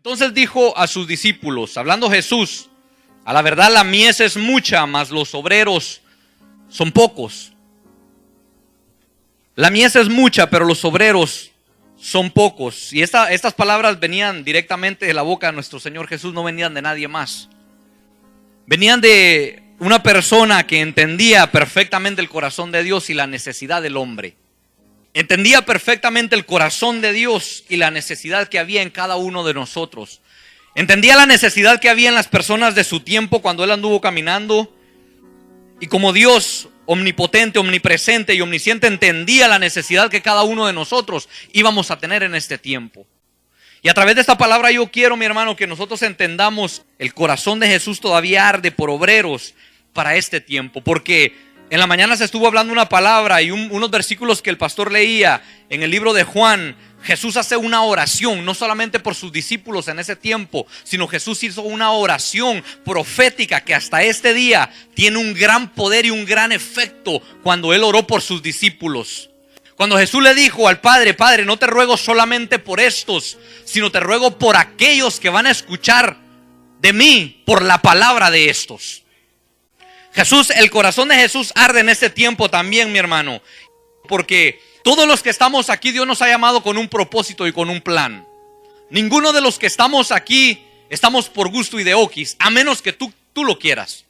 Entonces dijo a sus discípulos, hablando Jesús: a la verdad la mies es mucha, mas los obreros son pocos. La mies es mucha, pero los obreros son pocos. Y estas palabras venían directamente de la boca de nuestro Señor Jesús, no venían de nadie más. Venían de una persona que entendía perfectamente el corazón de Dios y la necesidad del hombre. Entendía perfectamente el corazón de Dios y la necesidad que había en cada uno de nosotros. Entendía la necesidad que había en las personas de su tiempo cuando Él anduvo caminando. Y como Dios omnipotente, omnipresente y omnisciente, entendía la necesidad que cada uno de nosotros íbamos a tener en este tiempo. Y a través de esta palabra yo quiero, mi hermano, que nosotros entendamos el corazón de Jesús todavía arde por obreros para este tiempo. Porque en la mañana se estuvo hablando una palabra y unos versículos que el pastor leía en el libro de Juan. Jesús hace una oración, no solamente por sus discípulos en ese tiempo, sino Jesús hizo una oración profética que hasta este día tiene un gran poder y un gran efecto cuando Él oró por sus discípulos. Cuando Jesús le dijo al Padre: Padre, no te ruego solamente por estos, sino te ruego por aquellos que van a escuchar de mí por la palabra de estos. Jesús, el corazón de Jesús arde en este tiempo también, mi hermano, porque todos los que estamos aquí, Dios nos ha llamado con un propósito y con un plan. Ninguno de los que estamos aquí estamos por gusto y de oquis, a menos que tú lo quieras.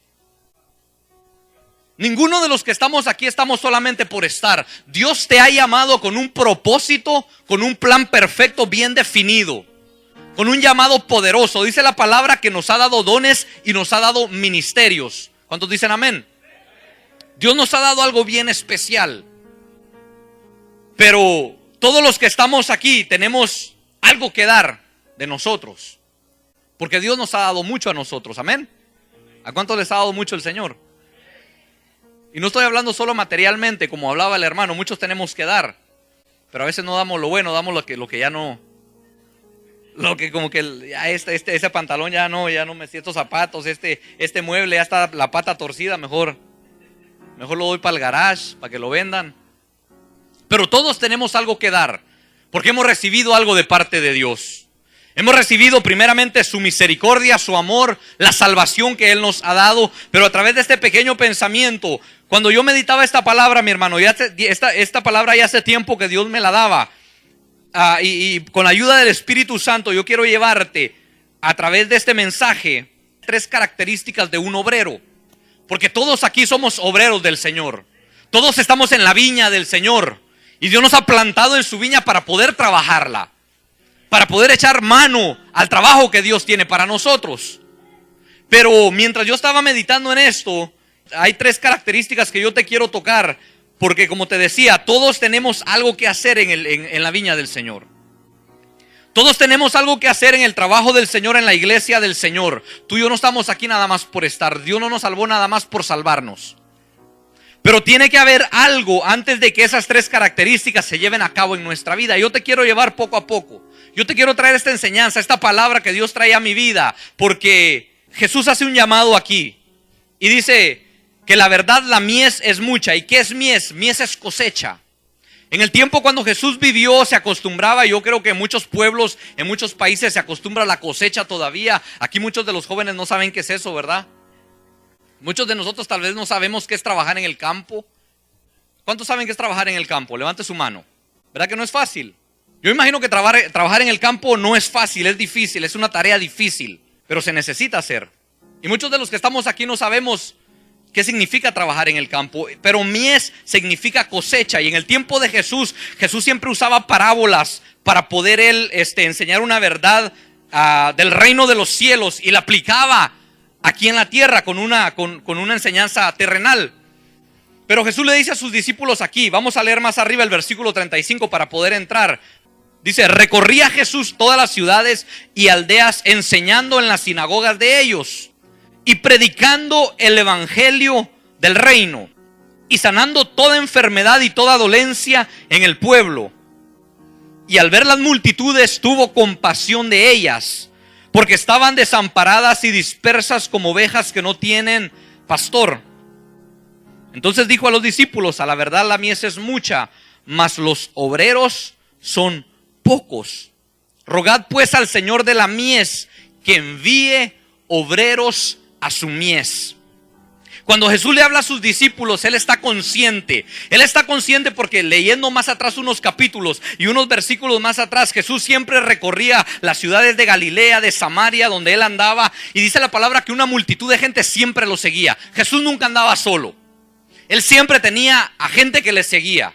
Ninguno de los que estamos aquí estamos solamente por estar. Dios te ha llamado con un propósito, con un plan perfecto, bien definido, con un llamado poderoso. Dice la palabra que nos ha dado dones y nos ha dado ministerios. ¿Cuántos dicen amén? Dios nos ha dado algo bien especial. Pero todos los que estamos aquí tenemos algo que dar de nosotros, porque Dios nos ha dado mucho a nosotros, amén. ¿A cuántos les ha dado mucho el Señor? Y no estoy hablando solo materialmente, como hablaba el hermano. Muchos tenemos que dar, pero a veces no damos lo bueno, damos lo que ya no. Lo que como que ya ese pantalón ya no me, estos zapatos, este mueble ya está la pata torcida, mejor lo doy para el garage, para que lo vendan. Pero todos tenemos algo que dar, porque hemos recibido algo de parte de Dios. Hemos recibido primeramente su misericordia, su amor, la salvación que Él nos ha dado. Pero a través de este pequeño pensamiento, cuando yo meditaba esta palabra, mi hermano, esta palabra ya hace tiempo que Dios me la daba. Y con la ayuda del Espíritu Santo yo quiero llevarte a través de este mensaje 3 características de un obrero. Porque todos aquí somos obreros del Señor. Todos estamos en la viña del Señor. Y Dios nos ha plantado en su viña para poder trabajarla, para poder echar mano al trabajo que Dios tiene para nosotros. Pero mientras yo estaba meditando en esto, hay 3 características que yo te quiero tocar. Porque como te decía, todos tenemos algo que hacer en la viña del Señor. Todos tenemos algo que hacer en el trabajo del Señor, en la iglesia del Señor. Tú y yo no estamos aquí nada más por estar. Dios no nos salvó nada más por salvarnos. Pero tiene que haber algo antes de que esas 3 características se lleven a cabo en nuestra vida. Yo te quiero llevar poco a poco. Yo te quiero traer esta enseñanza, esta palabra que Dios trae a mi vida. Porque Jesús hace un llamado aquí. Y dice que la verdad la mies es mucha. ¿Y qué es mies? Mies es cosecha. En el tiempo cuando Jesús vivió se acostumbraba, yo creo que en muchos pueblos, en muchos países se acostumbra a la cosecha todavía. Aquí muchos de los jóvenes no saben qué es eso, ¿verdad? Muchos de nosotros tal vez no sabemos qué es trabajar en el campo. ¿Cuántos saben qué es trabajar en el campo? Levante su mano. ¿Verdad que no es fácil? Yo imagino que trabajar en el campo no es fácil, es difícil, es una tarea difícil, pero se necesita hacer. Y muchos de los que estamos aquí no sabemos qué significa trabajar en el campo, pero mies significa cosecha. Y en el tiempo de Jesús siempre usaba parábolas para poder Él enseñar una verdad del reino de los cielos, y la aplicaba aquí en la tierra con una enseñanza terrenal. Pero Jesús le dice a sus discípulos aquí, vamos a leer más arriba el versículo 35 para poder entrar. Dice: recorría Jesús todas las ciudades y aldeas, enseñando en las sinagogas de ellos y predicando el evangelio del reino y sanando toda enfermedad y toda dolencia en el pueblo. Y al ver las multitudes tuvo compasión de ellas, porque estaban desamparadas y dispersas como ovejas que no tienen pastor. Entonces dijo a los discípulos: a la verdad la mies es mucha, mas los obreros son pocos. Rogad pues al Señor de la mies que envíe obreros a su mies. Cuando Jesús le habla a sus discípulos, Él está consciente. Él está consciente porque leyendo más atrás unos capítulos y unos versículos más atrás, Jesús siempre recorría las ciudades de Galilea, de Samaria, donde Él andaba. Y dice la palabra que una multitud de gente siempre lo seguía. Jesús nunca andaba solo. Él siempre tenía a gente que le seguía.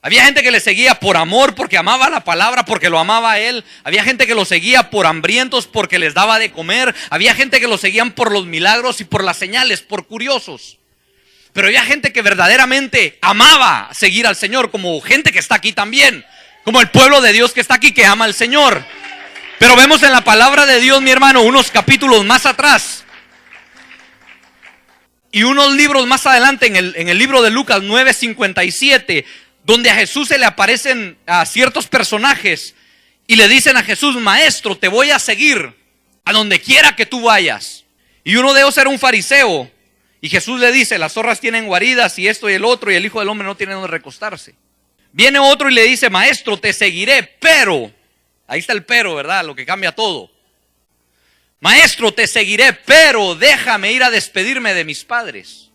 Había gente que le seguía por amor, porque amaba la palabra, porque lo amaba a Él. Había gente que lo seguía por hambrientos, porque les daba de comer. Había gente que lo seguían por los milagros y por las señales, por curiosos. Pero había gente que verdaderamente amaba seguir al Señor, como gente que está aquí también, como el pueblo de Dios que está aquí, que ama al Señor. Pero vemos en la palabra de Dios, mi hermano, unos capítulos más atrás y unos libros más adelante, en el libro de Lucas 9:57, donde a Jesús se le aparecen a ciertos personajes y le dicen a Jesús: Maestro, te voy a seguir a donde quiera que tú vayas. Y uno de ellos era un fariseo, y Jesús le dice: las zorras tienen guaridas y esto y el otro, y el Hijo del Hombre no tiene donde recostarse. Viene otro y le dice: Maestro, te seguiré, pero, ahí está el pero, ¿verdad? Lo que cambia todo. Maestro, te seguiré, pero déjame ir a despedirme de mis padres.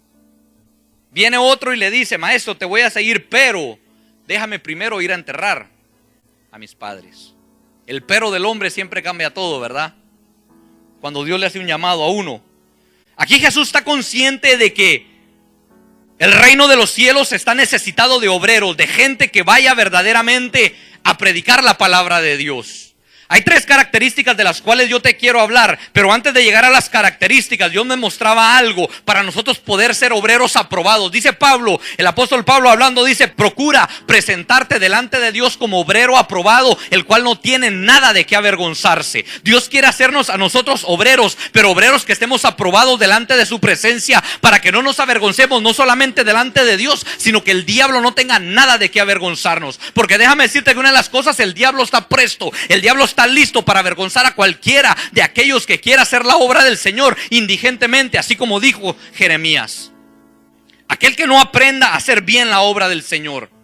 Viene otro y le dice: Maestro, te voy a seguir, pero déjame primero ir a enterrar a mis padres. El pero del hombre siempre cambia todo, ¿verdad? Cuando Dios le hace un llamado a uno. Aquí Jesús está consciente de que el reino de los cielos está necesitado de obreros, de gente que vaya verdaderamente a predicar la palabra de Dios. Hay tres características de las cuales yo te quiero hablar, pero antes de llegar a las características, Dios me mostraba algo para nosotros poder ser obreros aprobados. Dice Pablo, el apóstol Pablo hablando, dice: procura presentarte delante de Dios como obrero aprobado, el cual no tiene nada de qué avergonzarse. Dios quiere hacernos a nosotros obreros, pero obreros que estemos aprobados delante de su presencia, para que no nos avergoncemos, no solamente delante de Dios, sino que el diablo no tenga nada de qué avergonzarnos. Porque déjame decirte que una de las cosas, el diablo está presto, el diablo está listo para avergonzar a cualquiera de aquellos que quiera hacer la obra del Señor indigentemente, así como dijo Jeremías. Aquel que no aprenda a hacer bien la obra del Señor.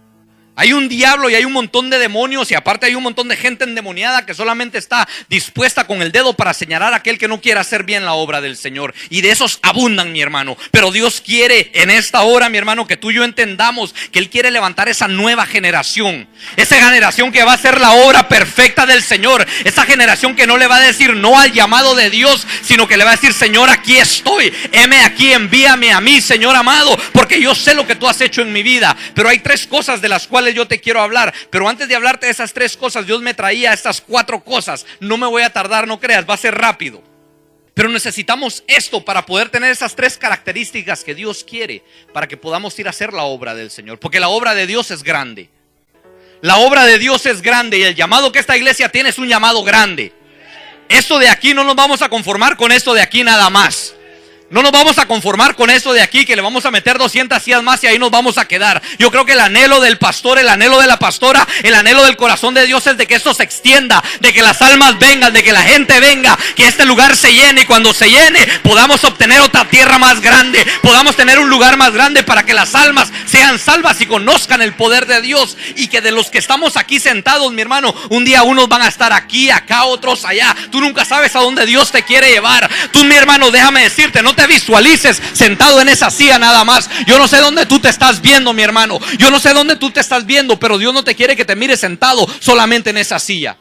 Hay un diablo y hay un montón de demonios, y aparte hay un montón de gente endemoniada que solamente está dispuesta con el dedo para señalar a aquel que no quiera hacer bien la obra del Señor. Y de esos abundan, mi hermano. Pero Dios quiere en esta hora, mi hermano, que tú y yo entendamos que Él quiere levantar esa nueva generación. Esa generación que va a hacer la obra perfecta del Señor. Esa generación que no le va a decir no al llamado de Dios, sino que le va a decir: Señor, aquí estoy, heme aquí, envíame a mí, Señor amado, porque yo sé lo que tú has hecho en mi vida. Pero hay tres cosas de las cuales yo te quiero hablar, pero antes de hablarte de esas tres cosas, Dios me traía estas cuatro cosas. No me voy a tardar, no creas, va a ser rápido. Pero necesitamos esto para poder tener esas tres características que Dios quiere, para que podamos ir a hacer la obra del Señor. Porque la obra de Dios es grande. La obra de Dios es grande, y el llamado que esta iglesia tiene es un llamado grande. Esto de aquí no nos vamos a conformar con esto de aquí nada más. No nos vamos a conformar con esto de aquí, que le vamos a meter 200 sillas más y ahí nos vamos a quedar. Yo creo que el anhelo del pastor, el anhelo de la pastora, el anhelo del corazón de Dios es de que esto se extienda, de que las almas vengan, de que la gente venga, que este lugar se llene, y cuando se llene podamos obtener otra tierra más grande, podamos tener un lugar más grande para que las almas sean salvas y conozcan el poder de Dios. Y que de los que estamos aquí sentados, mi hermano, un día unos van a estar aquí, acá, otros allá. Tú nunca sabes a dónde Dios te quiere llevar. Tú, mi hermano, déjame decirte, no te visualices sentado en esa silla nada más. Yo no sé dónde tú te estás viendo, mi hermano. Yo no sé dónde tú te estás viendo, pero Dios no te quiere que te mires sentado solamente en esa silla.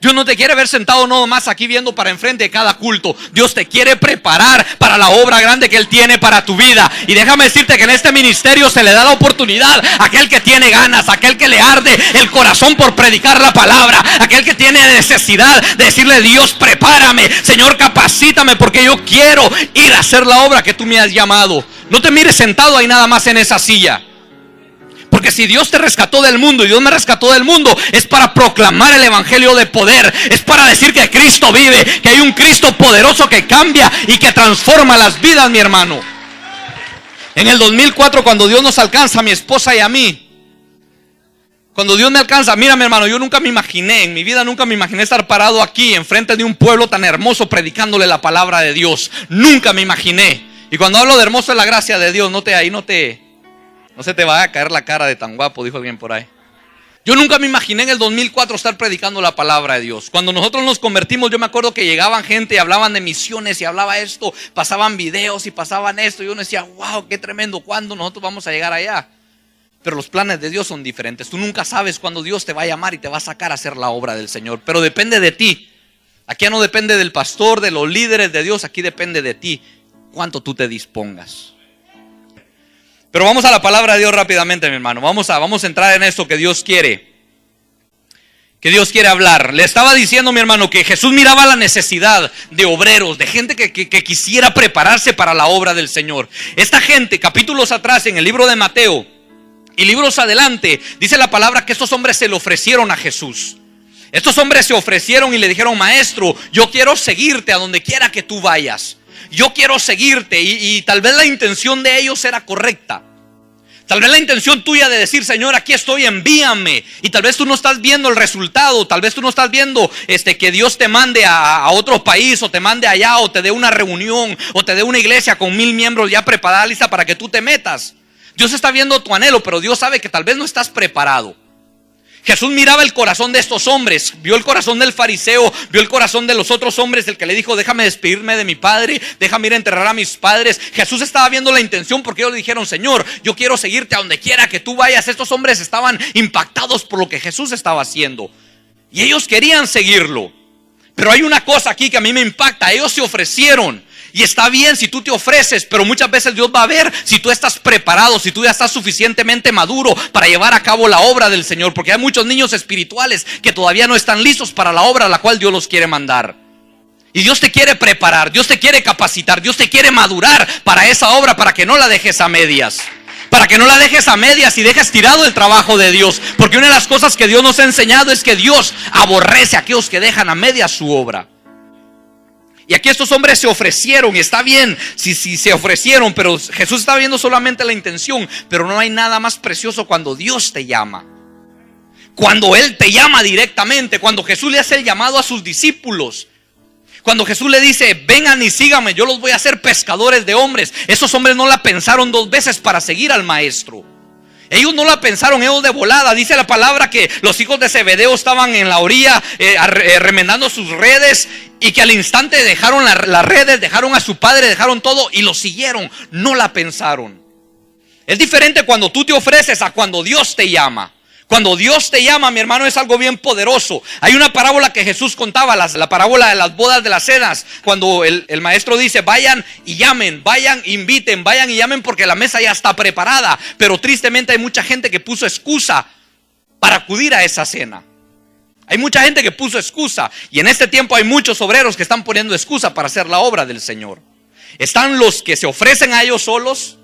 Dios no te quiere ver sentado no más aquí viendo para enfrente de cada culto. Dios te quiere preparar para la obra grande que Él tiene para tu vida. Y déjame decirte que en este ministerio se le da la oportunidad a aquel que tiene ganas, a aquel que le arde el corazón por predicar la palabra, a aquel que tiene necesidad de decirle: Dios, prepárame, Señor, capacítame, porque yo quiero ir a hacer la obra que tú me has llamado. No te mires sentado ahí nada más en esa silla. Porque si Dios te rescató del mundo y Dios me rescató del mundo, es para proclamar el evangelio de poder. Es para decir que Cristo vive, que hay un Cristo poderoso que cambia y que transforma las vidas, mi hermano. En el 2004, cuando Dios nos alcanza a mi esposa y a mí, cuando Dios me alcanza, mira, mi hermano, yo nunca me imaginé, en mi vida nunca me imaginé estar parado aquí enfrente de un pueblo tan hermoso predicándole la palabra de Dios. Nunca me imaginé. Y cuando hablo de hermoso es la gracia de Dios. No se te va a caer la cara de tan guapo, dijo alguien por ahí. Yo nunca me imaginé en el 2004 estar predicando la palabra de Dios. Cuando nosotros nos convertimos, yo me acuerdo que llegaban gente y hablaban de misiones y hablaba esto, pasaban videos y pasaban esto. Y uno decía, wow, qué tremendo, ¿cuándo nosotros vamos a llegar allá? Pero los planes de Dios son diferentes. Tú nunca sabes cuándo Dios te va a llamar y te va a sacar a hacer la obra del Señor. Pero depende de ti. Aquí ya no depende del pastor, de los líderes de Dios. Aquí depende de ti, cuánto tú te dispongas. Pero vamos a la palabra de Dios rápidamente, mi hermano. Vamos a entrar en esto que Dios quiere hablar. Le estaba diciendo, mi hermano, que Jesús miraba la necesidad de obreros, de gente que quisiera prepararse para la obra del Señor. Esta gente, capítulos atrás en el libro de Mateo y libros adelante, dice la palabra que estos hombres se le ofrecieron a Jesús. Estos hombres se ofrecieron y le dijeron, maestro, yo quiero seguirte a donde quiera que tú vayas. Yo quiero seguirte, y tal vez la intención de ellos era correcta. Tal vez la intención tuya de decir, Señor, aquí estoy, envíame. Y tal vez tú no estás viendo el resultado. Tal vez tú no estás viendo que Dios te mande a otro país, o te mande allá, o te dé una reunión, o te dé una iglesia con 1000 miembros ya preparada, lista para que tú te metas. Dios está viendo tu anhelo, pero Dios sabe que tal vez no estás preparado. Jesús miraba el corazón de estos hombres, vio el corazón del fariseo, vio el corazón de los otros hombres, el que le dijo, déjame despedirme de mi padre, déjame ir a enterrar a mis padres. Jesús estaba viendo la intención, porque ellos le dijeron, Señor, yo quiero seguirte a donde quiera que tú vayas. Estos hombres estaban impactados por lo que Jesús estaba haciendo y ellos querían seguirlo. Pero hay una cosa aquí que a mí me impacta. Ellos se ofrecieron. Y está bien si tú te ofreces, pero muchas veces Dios va a ver si tú estás preparado, si tú ya estás suficientemente maduro para llevar a cabo la obra del Señor. Porque hay muchos niños espirituales que todavía no están listos para la obra a la cual Dios los quiere mandar. Y Dios te quiere preparar, Dios te quiere capacitar, Dios te quiere madurar para esa obra, para que no la dejes a medias. Para que no la dejes a medias y dejes tirado el trabajo de Dios. Porque una de las cosas que Dios nos ha enseñado es que Dios aborrece a aquellos que dejan a medias su obra. Y aquí estos hombres se ofrecieron, y está bien si se ofrecieron, pero Jesús está viendo solamente la intención. Pero no hay nada más precioso cuando Dios te llama. Cuando Él te llama directamente, cuando Jesús le hace el llamado a sus discípulos. Cuando Jesús le dice, vengan y síganme, yo los voy a hacer pescadores de hombres. Esos hombres no la pensaron 2 veces para seguir al maestro. Ellos no la pensaron, ellos de volada. Dice la palabra que los hijos de Zebedeo estaban en la orilla remendando sus redes, y que al instante dejaron las redes, dejaron a su padre, dejaron todo y lo siguieron. No la pensaron. Es diferente cuando tú te ofreces a cuando Dios te llama. Cuando Dios te llama, mi hermano, es algo bien poderoso. Hay una parábola que Jesús contaba, la parábola de las bodas de las cenas, cuando el maestro dice, vayan y llamen, vayan, inviten, vayan y llamen, porque la mesa ya está preparada. Pero tristemente hay mucha gente que puso excusa para acudir a esa cena. Hay mucha gente que puso excusa, y en este tiempo hay muchos obreros que están poniendo excusa para hacer la obra del Señor. Están los que se ofrecen a ellos solos.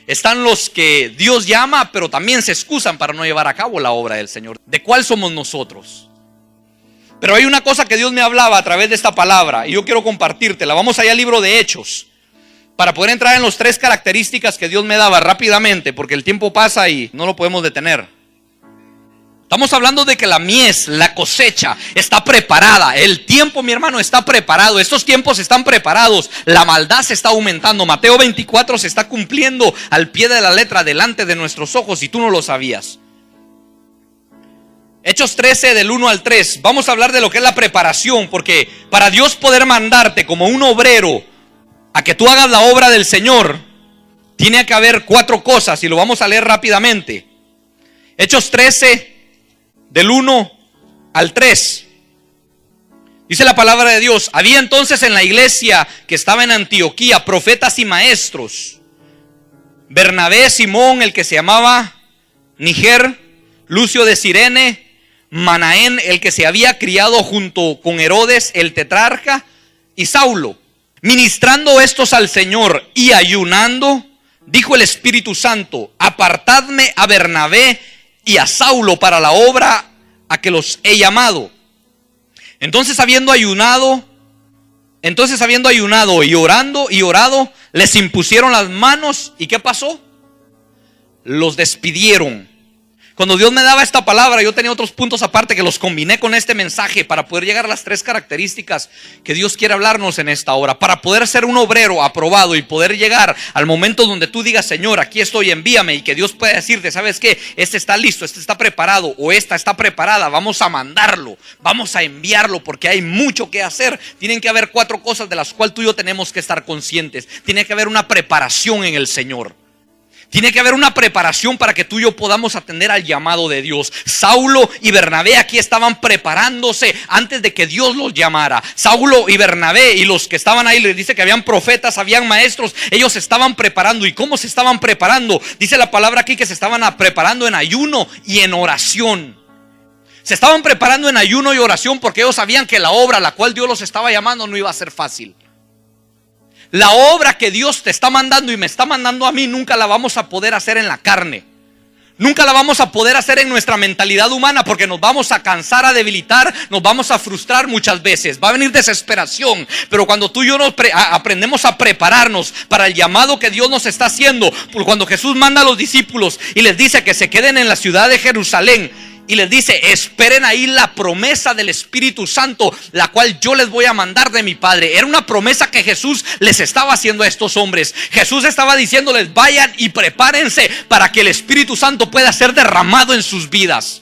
Están los que Dios llama, pero también se excusan para no llevar a cabo la obra del Señor. ¿De cuál somos nosotros? Pero hay una cosa que Dios me hablaba a través de esta palabra, y yo quiero compartírtela. Vamos allá al libro de Hechos, para poder entrar en las 3 características que Dios me daba rápidamente, porque el tiempo pasa y no lo podemos detener. Estamos hablando de que la mies, la cosecha, está preparada. El tiempo, mi hermano, está preparado. Estos tiempos están preparados. La maldad se está aumentando. Mateo 24 se está cumpliendo al pie de la letra delante de nuestros ojos, y tú no lo sabías. Hechos 13 del 1 al 3. Vamos a hablar de lo que es la preparación, porque para Dios poder mandarte como un obrero a que tú hagas la obra del Señor, tiene que haber 4 cosas, y lo vamos a leer rápidamente. Hechos 13 del 1 al 3. Dice la palabra de Dios: había entonces en la iglesia que estaba en Antioquía profetas y maestros: Bernabé, Simón, el que se llamaba Niger, Lucio de Cirene, Manaén, el que se había criado junto con Herodes el tetrarca, y Saulo. Ministrando estos al Señor y ayunando, dijo el Espíritu Santo: apartadme a Bernabé y a Saulo para la obra a que los he llamado. Entonces habiendo ayunado y orado, les impusieron las manos. ¿Y qué pasó? Los despidieron. Cuando Dios me daba esta palabra, yo tenía otros puntos aparte que los combiné con este mensaje para poder llegar a las 3 características que Dios quiere hablarnos en esta hora. Para poder ser un obrero aprobado y poder llegar al momento donde tú digas: Señor, aquí estoy, envíame. Y que Dios pueda decirte: ¿sabes qué? Este está listo, este está preparado, o esta está preparada. Vamos a mandarlo, vamos a enviarlo, porque hay mucho que hacer. Tienen que haber 4 cosas de las cuales tú y yo tenemos que estar conscientes. Tiene que haber una preparación en el Señor. Tiene que haber una preparación para que tú y yo podamos atender al llamado de Dios. Saulo y Bernabé aquí estaban preparándose antes de que Dios los llamara. Saulo y Bernabé y los que estaban ahí, les dice que habían profetas, habían maestros. Ellos se estaban preparando. ¿Y cómo se estaban preparando? Dice la palabra aquí que se estaban preparando en ayuno y en oración. Se estaban preparando en ayuno y oración porque ellos sabían que la obra a la cual Dios los estaba llamando no iba a ser fácil. La obra que Dios te está mandando y me está mandando a mí, nunca la vamos a poder hacer en la carne. Nunca la vamos a poder hacer en nuestra mentalidad humana, porque nos vamos a cansar, a debilitar, nos vamos a frustrar muchas veces. Va a venir desesperación. Pero cuando tú y yo aprendemos a prepararnos para el llamado que Dios nos está haciendo, cuando Jesús manda a los discípulos y les dice que se queden en la ciudad de Jerusalén, y les dice: esperen ahí la promesa del Espíritu Santo, la cual yo les voy a mandar de mi Padre. Era una promesa que Jesús les estaba haciendo a estos hombres. Jesús estaba diciéndoles: vayan y prepárense para que el Espíritu Santo pueda ser derramado en sus vidas.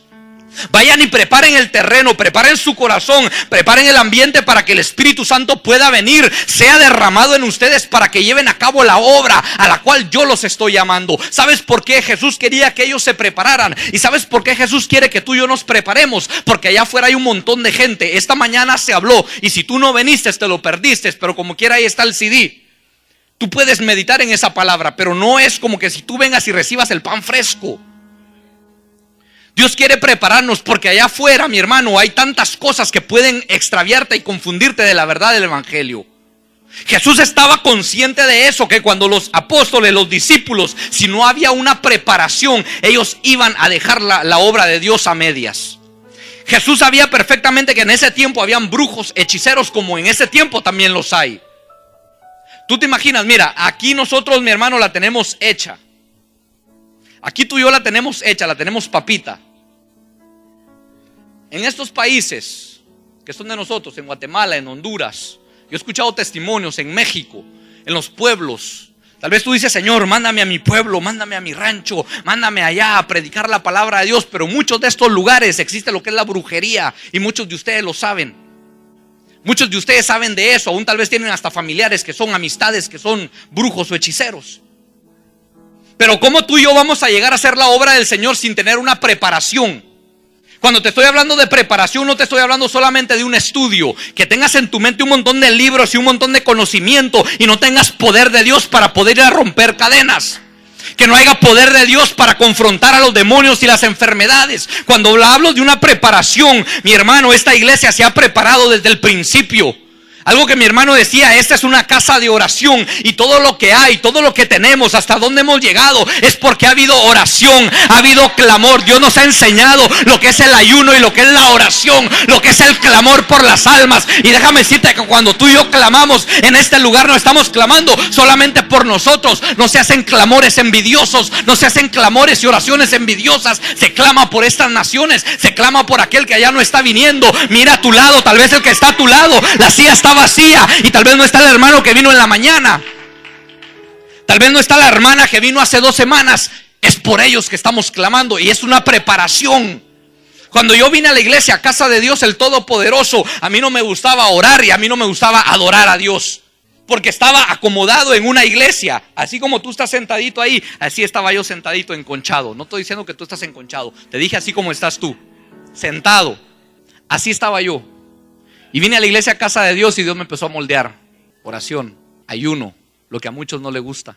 Vayan y preparen el terreno, preparen su corazón, preparen el ambiente para que el Espíritu Santo pueda venir, sea derramado en ustedes para que lleven a cabo la obra a la cual yo los estoy llamando. ¿Sabes por qué Jesús quería que ellos se prepararan? ¿Y sabes por qué Jesús quiere que tú y yo nos preparemos? Porque allá afuera hay un montón de gente. Esta mañana se habló, y si tú no viniste te lo perdiste, pero como quiera ahí está el CD. Tú puedes meditar en esa palabra, pero no es como que si tú vengas y recibas el pan fresco. Dios quiere prepararnos porque allá afuera, mi hermano, hay tantas cosas que pueden extraviarte y confundirte de la verdad del evangelio. Jesús estaba consciente de eso, que cuando los apóstoles, los discípulos, si no había una preparación, ellos iban a dejar la obra de Dios a medias. Jesús sabía perfectamente que en ese tiempo habían brujos, hechiceros, como en ese tiempo también los hay. Tú te imaginas, mira, aquí nosotros, mi hermano, la tenemos hecha. Aquí tú y yo la tenemos hecha, la tenemos papita. En estos países que son de nosotros, en Guatemala, en Honduras, yo he escuchado testimonios en México, en los pueblos. Tal vez tú dices: Señor, mándame a mi pueblo, mándame a mi rancho, mándame allá a predicar la palabra de Dios. Pero en muchos de estos lugares existe lo que es la brujería, y muchos de ustedes lo saben. Muchos de ustedes saben de eso. Aún tal vez tienen hasta familiares que son amistades, que son brujos o hechiceros. Pero ¿cómo tú y yo vamos a llegar a hacer la obra del Señor sin tener una preparación? Cuando te estoy hablando de preparación, no te estoy hablando solamente de un estudio, que tengas en tu mente un montón de libros y un montón de conocimiento y no tengas poder de Dios para poder ir a romper cadenas. Que no haya poder de Dios para confrontar a los demonios y las enfermedades. Cuando hablo de una preparación, mi hermano, esta iglesia se ha preparado desde el principio. Algo que mi hermano decía: esta es una casa de oración, y todo lo que hay, todo lo que tenemos, hasta donde hemos llegado, es porque ha habido oración, ha habido clamor. Dios nos ha enseñado lo que es el ayuno y lo que es la oración, lo que es el clamor por las almas. Y déjame decirte que cuando tú y yo clamamos en este lugar, no estamos clamando solamente por nosotros. No se hacen clamores envidiosos, no se hacen clamores y oraciones envidiosas. Se clama por estas naciones, se clama por aquel que allá no está viniendo. Mira a tu lado, tal vez el que está a tu lado, la silla está vacía, y tal vez no está el hermano que vino en la mañana, tal vez no está la hermana que vino hace 2 semanas. Es por ellos que estamos clamando, y es una preparación. Cuando yo vine a la iglesia, a casa de Dios el Todopoderoso, a mí no me gustaba orar y a mí no me gustaba adorar a Dios, porque estaba acomodado en una iglesia. Así como tú estás sentadito ahí, así estaba yo sentadito, enconchado. No estoy diciendo que tú estás enconchado, te dije así como estás tú, sentado. Así estaba yo. Y vine a la iglesia, a casa de Dios, y Dios me empezó a moldear. Oración, ayuno, lo que a muchos no les gusta.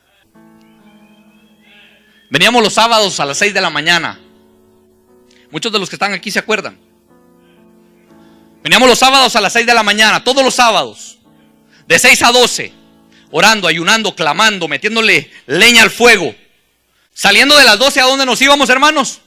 Veníamos los sábados a las 6 de la mañana. Muchos de los que están aquí se acuerdan. Veníamos los sábados a las 6 de la mañana, todos los sábados, de 6 a 12, orando, ayunando, clamando, metiéndole leña al fuego. Saliendo de las 12, ¿a dónde nos íbamos, hermanos?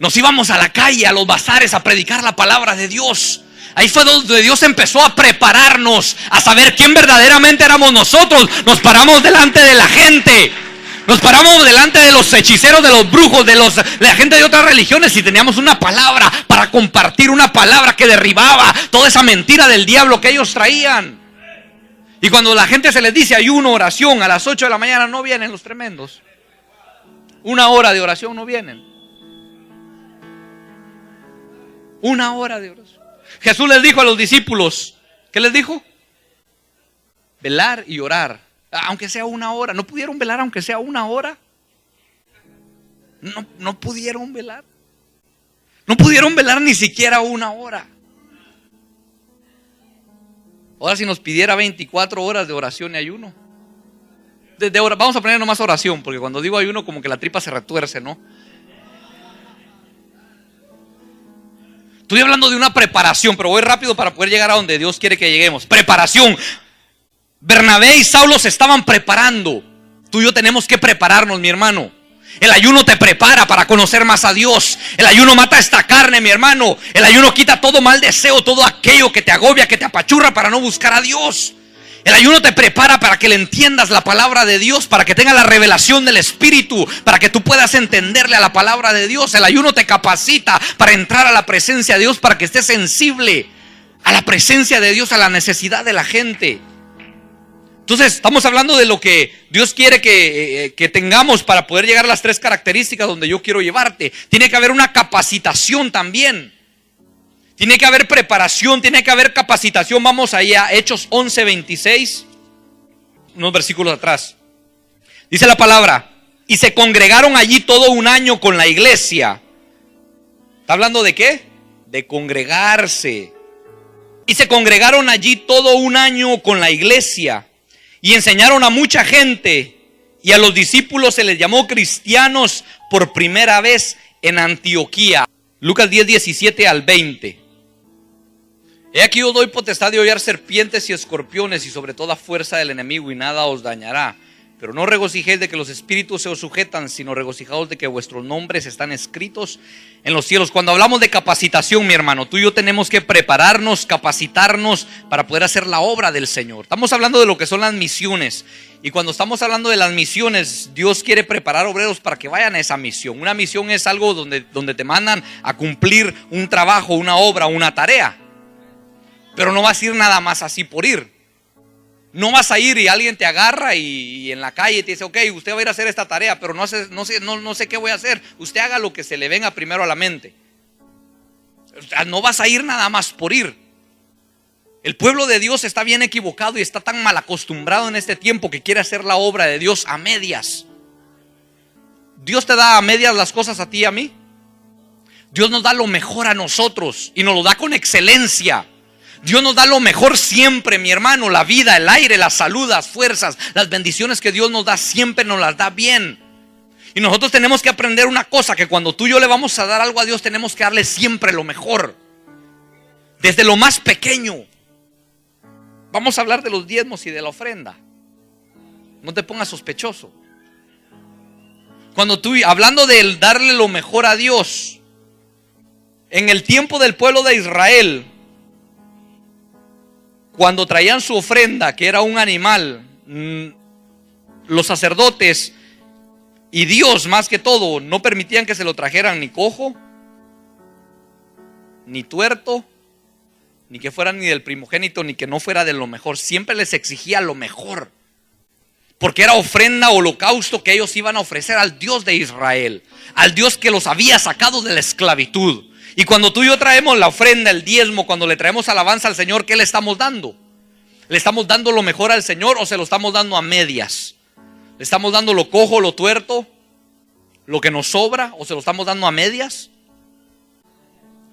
Nos íbamos a la calle, a los bazares, a predicar la palabra de Dios. Ahí fue donde Dios empezó a prepararnos, a saber quién verdaderamente éramos nosotros. Nos paramos delante de la gente. Nos paramos delante de los hechiceros, de los brujos, de la gente de otras religiones y teníamos una palabra para compartir, una palabra que derribaba toda esa mentira del diablo que ellos traían. Y cuando la gente se les dice ayuno, oración, a las 8 de la mañana no vienen los tremendos. 1 hora de oración no vienen. 1 hora de oración. Jesús les dijo a los discípulos, ¿qué les dijo? Velar y orar, aunque sea 1 hora. ¿No pudieron velar aunque sea 1 hora? No pudieron velar. No pudieron velar ni siquiera 1 hora. Ahora si nos pidiera 24 horas de oración y ayuno. Vamos a poner nomás oración, porque cuando digo ayuno como que la tripa se retuerce, ¿no? Estoy hablando de una preparación, pero voy rápido para poder llegar a donde Dios quiere que lleguemos. Preparación. Bernabé y Saulo se estaban preparando. Tú y yo tenemos que prepararnos, mi hermano. El ayuno te prepara para conocer más a Dios. El ayuno mata esta carne, mi hermano. El ayuno quita todo mal deseo, todo aquello que te agobia, que te apachurra para no buscar a Dios. El ayuno te prepara para que le entiendas la palabra de Dios, para que tengas la revelación del Espíritu, para que tú puedas entenderle a la palabra de Dios. El ayuno te capacita para entrar a la presencia de Dios, para que estés sensible a la presencia de Dios, a la necesidad de la gente. Entonces estamos hablando de lo que Dios quiere que tengamos para poder llegar a las 3 características donde yo quiero llevarte. Tiene que haber una capacitación también. Tiene que haber preparación, tiene que haber capacitación. Vamos ahí a Hechos 11:26, unos versículos atrás. Dice la palabra: y se congregaron allí todo 1 año con la iglesia. ¿Está hablando de qué? De congregarse. Y se congregaron allí todo 1 año con la iglesia y enseñaron a mucha gente, y a los discípulos se les llamó cristianos por primera vez en Antioquía. Lucas 10:17 al 20. He aquí yo doy potestad de hollar serpientes y escorpiones y sobre toda fuerza del enemigo, y nada os dañará. Pero no regocijéis de que los espíritus se os sujetan, sino regocijaos de que vuestros nombres están escritos en los cielos. Cuando hablamos de capacitación, mi hermano, tú y yo tenemos que prepararnos, capacitarnos para poder hacer la obra del Señor. Estamos hablando de lo que son las misiones. Y cuando estamos hablando de las misiones, Dios quiere preparar obreros para que vayan a esa misión. Una misión es algo donde te mandan a cumplir un trabajo, una obra, una tarea. Pero no vas a ir nada más así por ir. No vas a ir y alguien te agarra y en la calle te dice: ok, usted va a ir a hacer esta tarea, pero no sé qué voy a hacer. Usted haga lo que se le venga primero a la mente. O sea, no vas a ir nada más por ir. El pueblo de Dios está bien equivocado y está tan mal acostumbrado en este tiempo que quiere hacer la obra de Dios a medias. Dios te da a medias las cosas a ti y a mí. Dios nos da lo mejor a nosotros y nos lo da con excelencia. Dios nos da lo mejor siempre, mi hermano. La vida, el aire, la salud, las fuerzas, las bendiciones que Dios nos da siempre nos las da bien. Y nosotros tenemos que aprender una cosa: que cuando tú y yo le vamos a dar algo a Dios, tenemos que darle siempre lo mejor, desde lo más pequeño. Vamos a hablar de los diezmos y de la ofrenda. No te pongas sospechoso. Cuando tú, hablando de darle lo mejor a Dios, en el tiempo del pueblo de Israel, cuando traían su ofrenda, que era un animal, los sacerdotes y Dios más que todo no permitían que se lo trajeran ni cojo, ni tuerto, ni que fuera ni del primogénito, ni que no fuera de lo mejor. Siempre les exigía lo mejor, porque era ofrenda, holocausto que ellos iban a ofrecer al Dios de Israel, al Dios que los había sacado de la esclavitud. Y cuando tú y yo traemos la ofrenda, el diezmo, cuando le traemos alabanza al Señor, ¿qué le estamos dando? ¿Le estamos dando lo mejor al Señor o se lo estamos dando a medias? ¿Le estamos dando lo cojo, lo tuerto, lo que nos sobra, o se lo estamos dando a medias?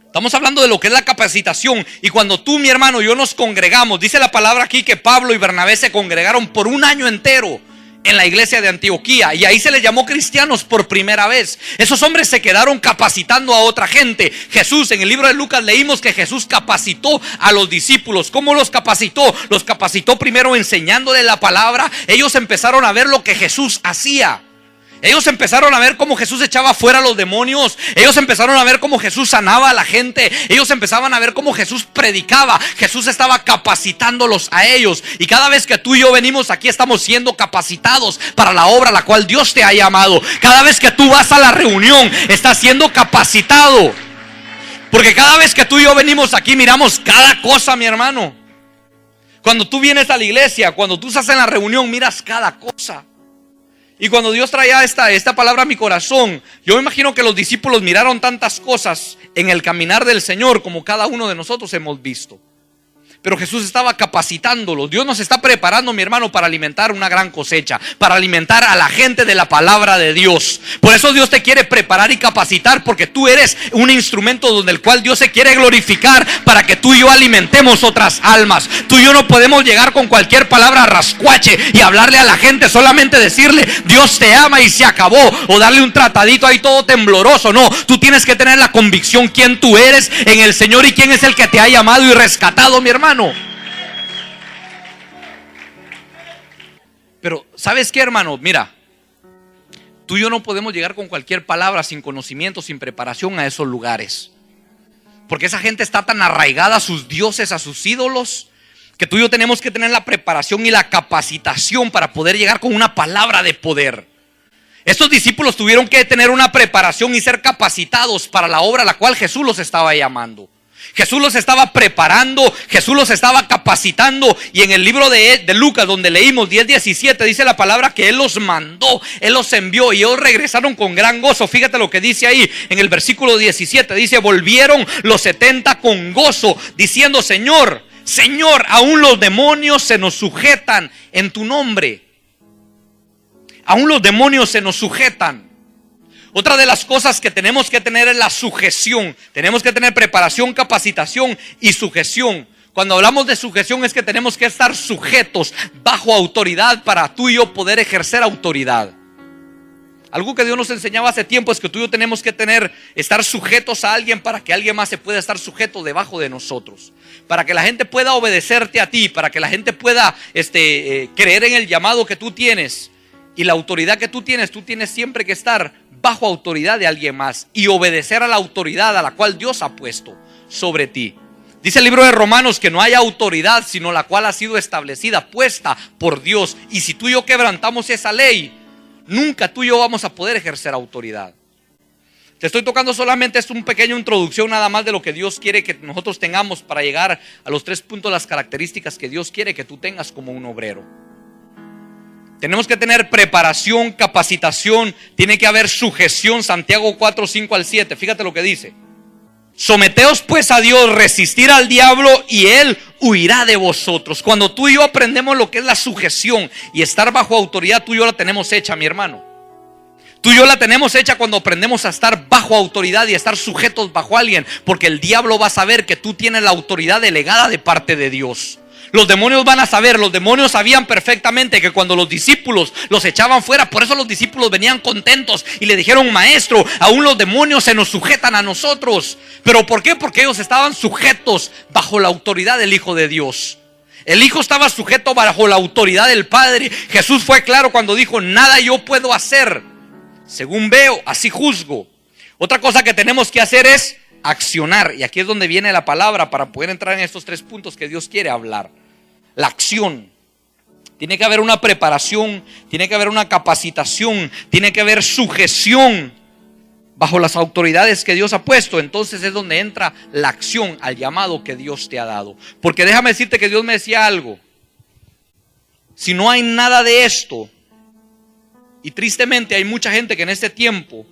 Estamos hablando de lo que es la capacitación. Y cuando tú, mi hermano, y yo nos congregamos, dice la palabra aquí que Pablo y Bernabé se congregaron por 1 año entero en la iglesia de Antioquía, y ahí se les llamó cristianos por primera vez. Esos hombres se quedaron capacitando a otra gente. Jesús, en el libro de Lucas leímos que Jesús capacitó a los discípulos. ¿Cómo los capacitó? Los capacitó primero enseñándoles la palabra. Ellos empezaron a ver lo que Jesús hacía. Ellos empezaron a ver cómo Jesús echaba fuera a los demonios. Ellos empezaron a ver cómo Jesús sanaba a la gente. Ellos empezaban a ver cómo Jesús predicaba. Jesús estaba capacitándolos a ellos. Y cada vez que tú y yo venimos aquí, estamos siendo capacitados para la obra a la cual Dios te ha llamado. Cada vez que tú vas a la reunión, estás siendo capacitado. Porque cada vez que tú y yo venimos aquí, miramos cada cosa, mi hermano. Cuando tú vienes a la iglesia, cuando tú estás en la reunión, miras cada cosa. Y cuando Dios traía esta palabra a mi corazón, yo me imagino que los discípulos miraron tantas cosas en el caminar del Señor como cada uno de nosotros hemos visto. Pero Jesús estaba capacitándolos. Dios nos está preparando, mi hermano, para alimentar una gran cosecha, para alimentar a la gente de la palabra de Dios. Por eso Dios te quiere preparar y capacitar, porque tú eres un instrumento donde el cual Dios se quiere glorificar, para que tú y yo alimentemos otras almas. Tú y yo no podemos llegar con cualquier palabra rascuache y hablarle a la gente, solamente decirle Dios te ama y se acabó, o darle un tratadito ahí todo tembloroso. No, tú tienes que tener la convicción quién tú eres en el Señor y quién es el que te ha llamado y rescatado, mi hermano. Pero ¿sabes qué, hermano? Mira, tú y yo no podemos llegar con cualquier palabra, sin conocimiento, sin preparación a esos lugares. Porque esa gente está tan arraigada a sus dioses, a sus ídolos, que tú y yo tenemos que tener la preparación y la capacitación para poder llegar con una palabra de poder. Estos discípulos tuvieron que tener una preparación y ser capacitados para la obra a la cual Jesús los estaba llamando. Jesús los estaba preparando, Jesús los estaba capacitando. Y en el libro de Lucas, donde leímos 10:17, dice la palabra que Él los mandó, Él los envió y ellos regresaron con gran gozo. Fíjate lo que dice ahí en el versículo 17, dice: volvieron los 70 con gozo, diciendo: Señor, Señor, aún los demonios se nos sujetan en tu nombre. Aún los demonios se nos sujetan. Otra de las cosas que tenemos que tener es la sujeción. Tenemos que tener preparación, capacitación y sujeción. Cuando hablamos de sujeción es que tenemos que estar sujetos bajo autoridad para tú y yo poder ejercer autoridad. Algo que Dios nos enseñaba hace tiempo es que tú y yo tenemos que estar sujetos a alguien para que alguien más se pueda estar sujeto debajo de nosotros. Para que la gente pueda obedecerte a ti, para que la gente pueda creer en el llamado que tú tienes y la autoridad que tú tienes siempre que estar bajo autoridad de alguien más y obedecer a la autoridad a la cual Dios ha puesto sobre ti. Dice el libro de Romanos que no hay autoridad sino la cual ha sido establecida, puesta por Dios. Y si tú y yo quebrantamos esa ley, nunca tú y yo vamos a poder ejercer autoridad. Te estoy tocando solamente un pequeño introducción nada más de lo que Dios quiere que nosotros tengamos para llegar a los 3 puntos, las características que Dios quiere que tú tengas como un obrero. Tenemos que tener preparación, capacitación, tiene que haber sujeción. Santiago 4:5-7, fíjate lo que dice: someteos pues a Dios, resistir al diablo y él huirá de vosotros. Cuando tú y yo aprendemos lo que es la sujeción y estar bajo autoridad, tú y yo la tenemos hecha, mi hermano. Tú y yo la tenemos hecha cuando aprendemos a estar bajo autoridad y a estar sujetos bajo alguien, porque el diablo va a saber que tú tienes la autoridad delegada de parte de Dios. Los demonios van a saber, los demonios sabían perfectamente que cuando los discípulos los echaban fuera, por eso los discípulos venían contentos y le dijeron: maestro, aún los demonios se nos sujetan a nosotros. ¿Pero por qué? Porque ellos estaban sujetos bajo la autoridad del Hijo de Dios. El Hijo estaba sujeto bajo la autoridad del Padre. Jesús fue claro cuando dijo: nada yo puedo hacer, según veo, así juzgo. Otra cosa que tenemos que hacer es accionar. Y aquí es donde viene la palabra para poder entrar en estos 3 puntos que Dios quiere hablar. La acción. Tiene que haber una preparación, tiene que haber una capacitación, tiene que haber sujeción bajo las autoridades que Dios ha puesto. Entonces es donde entra la acción al llamado que Dios te ha dado. Porque déjame decirte que Dios me decía algo: si no hay nada de esto, y tristemente hay mucha gente que en este tiempo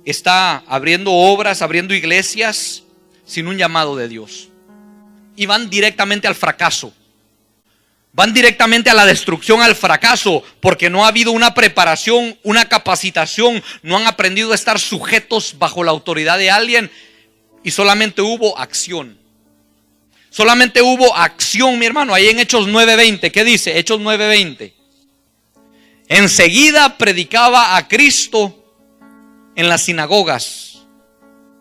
está abriendo obras, abriendo iglesias sin un llamado de Dios, y van directamente al fracaso. Van directamente a la destrucción, al fracaso, porque no ha habido una preparación, una capacitación, no han aprendido a estar sujetos bajo la autoridad de alguien, y solamente hubo acción. Solamente hubo acción, mi hermano. Ahí en Hechos 9:20, ¿qué dice? Hechos 9:20. Enseguida predicaba a Cristo en las sinagogas,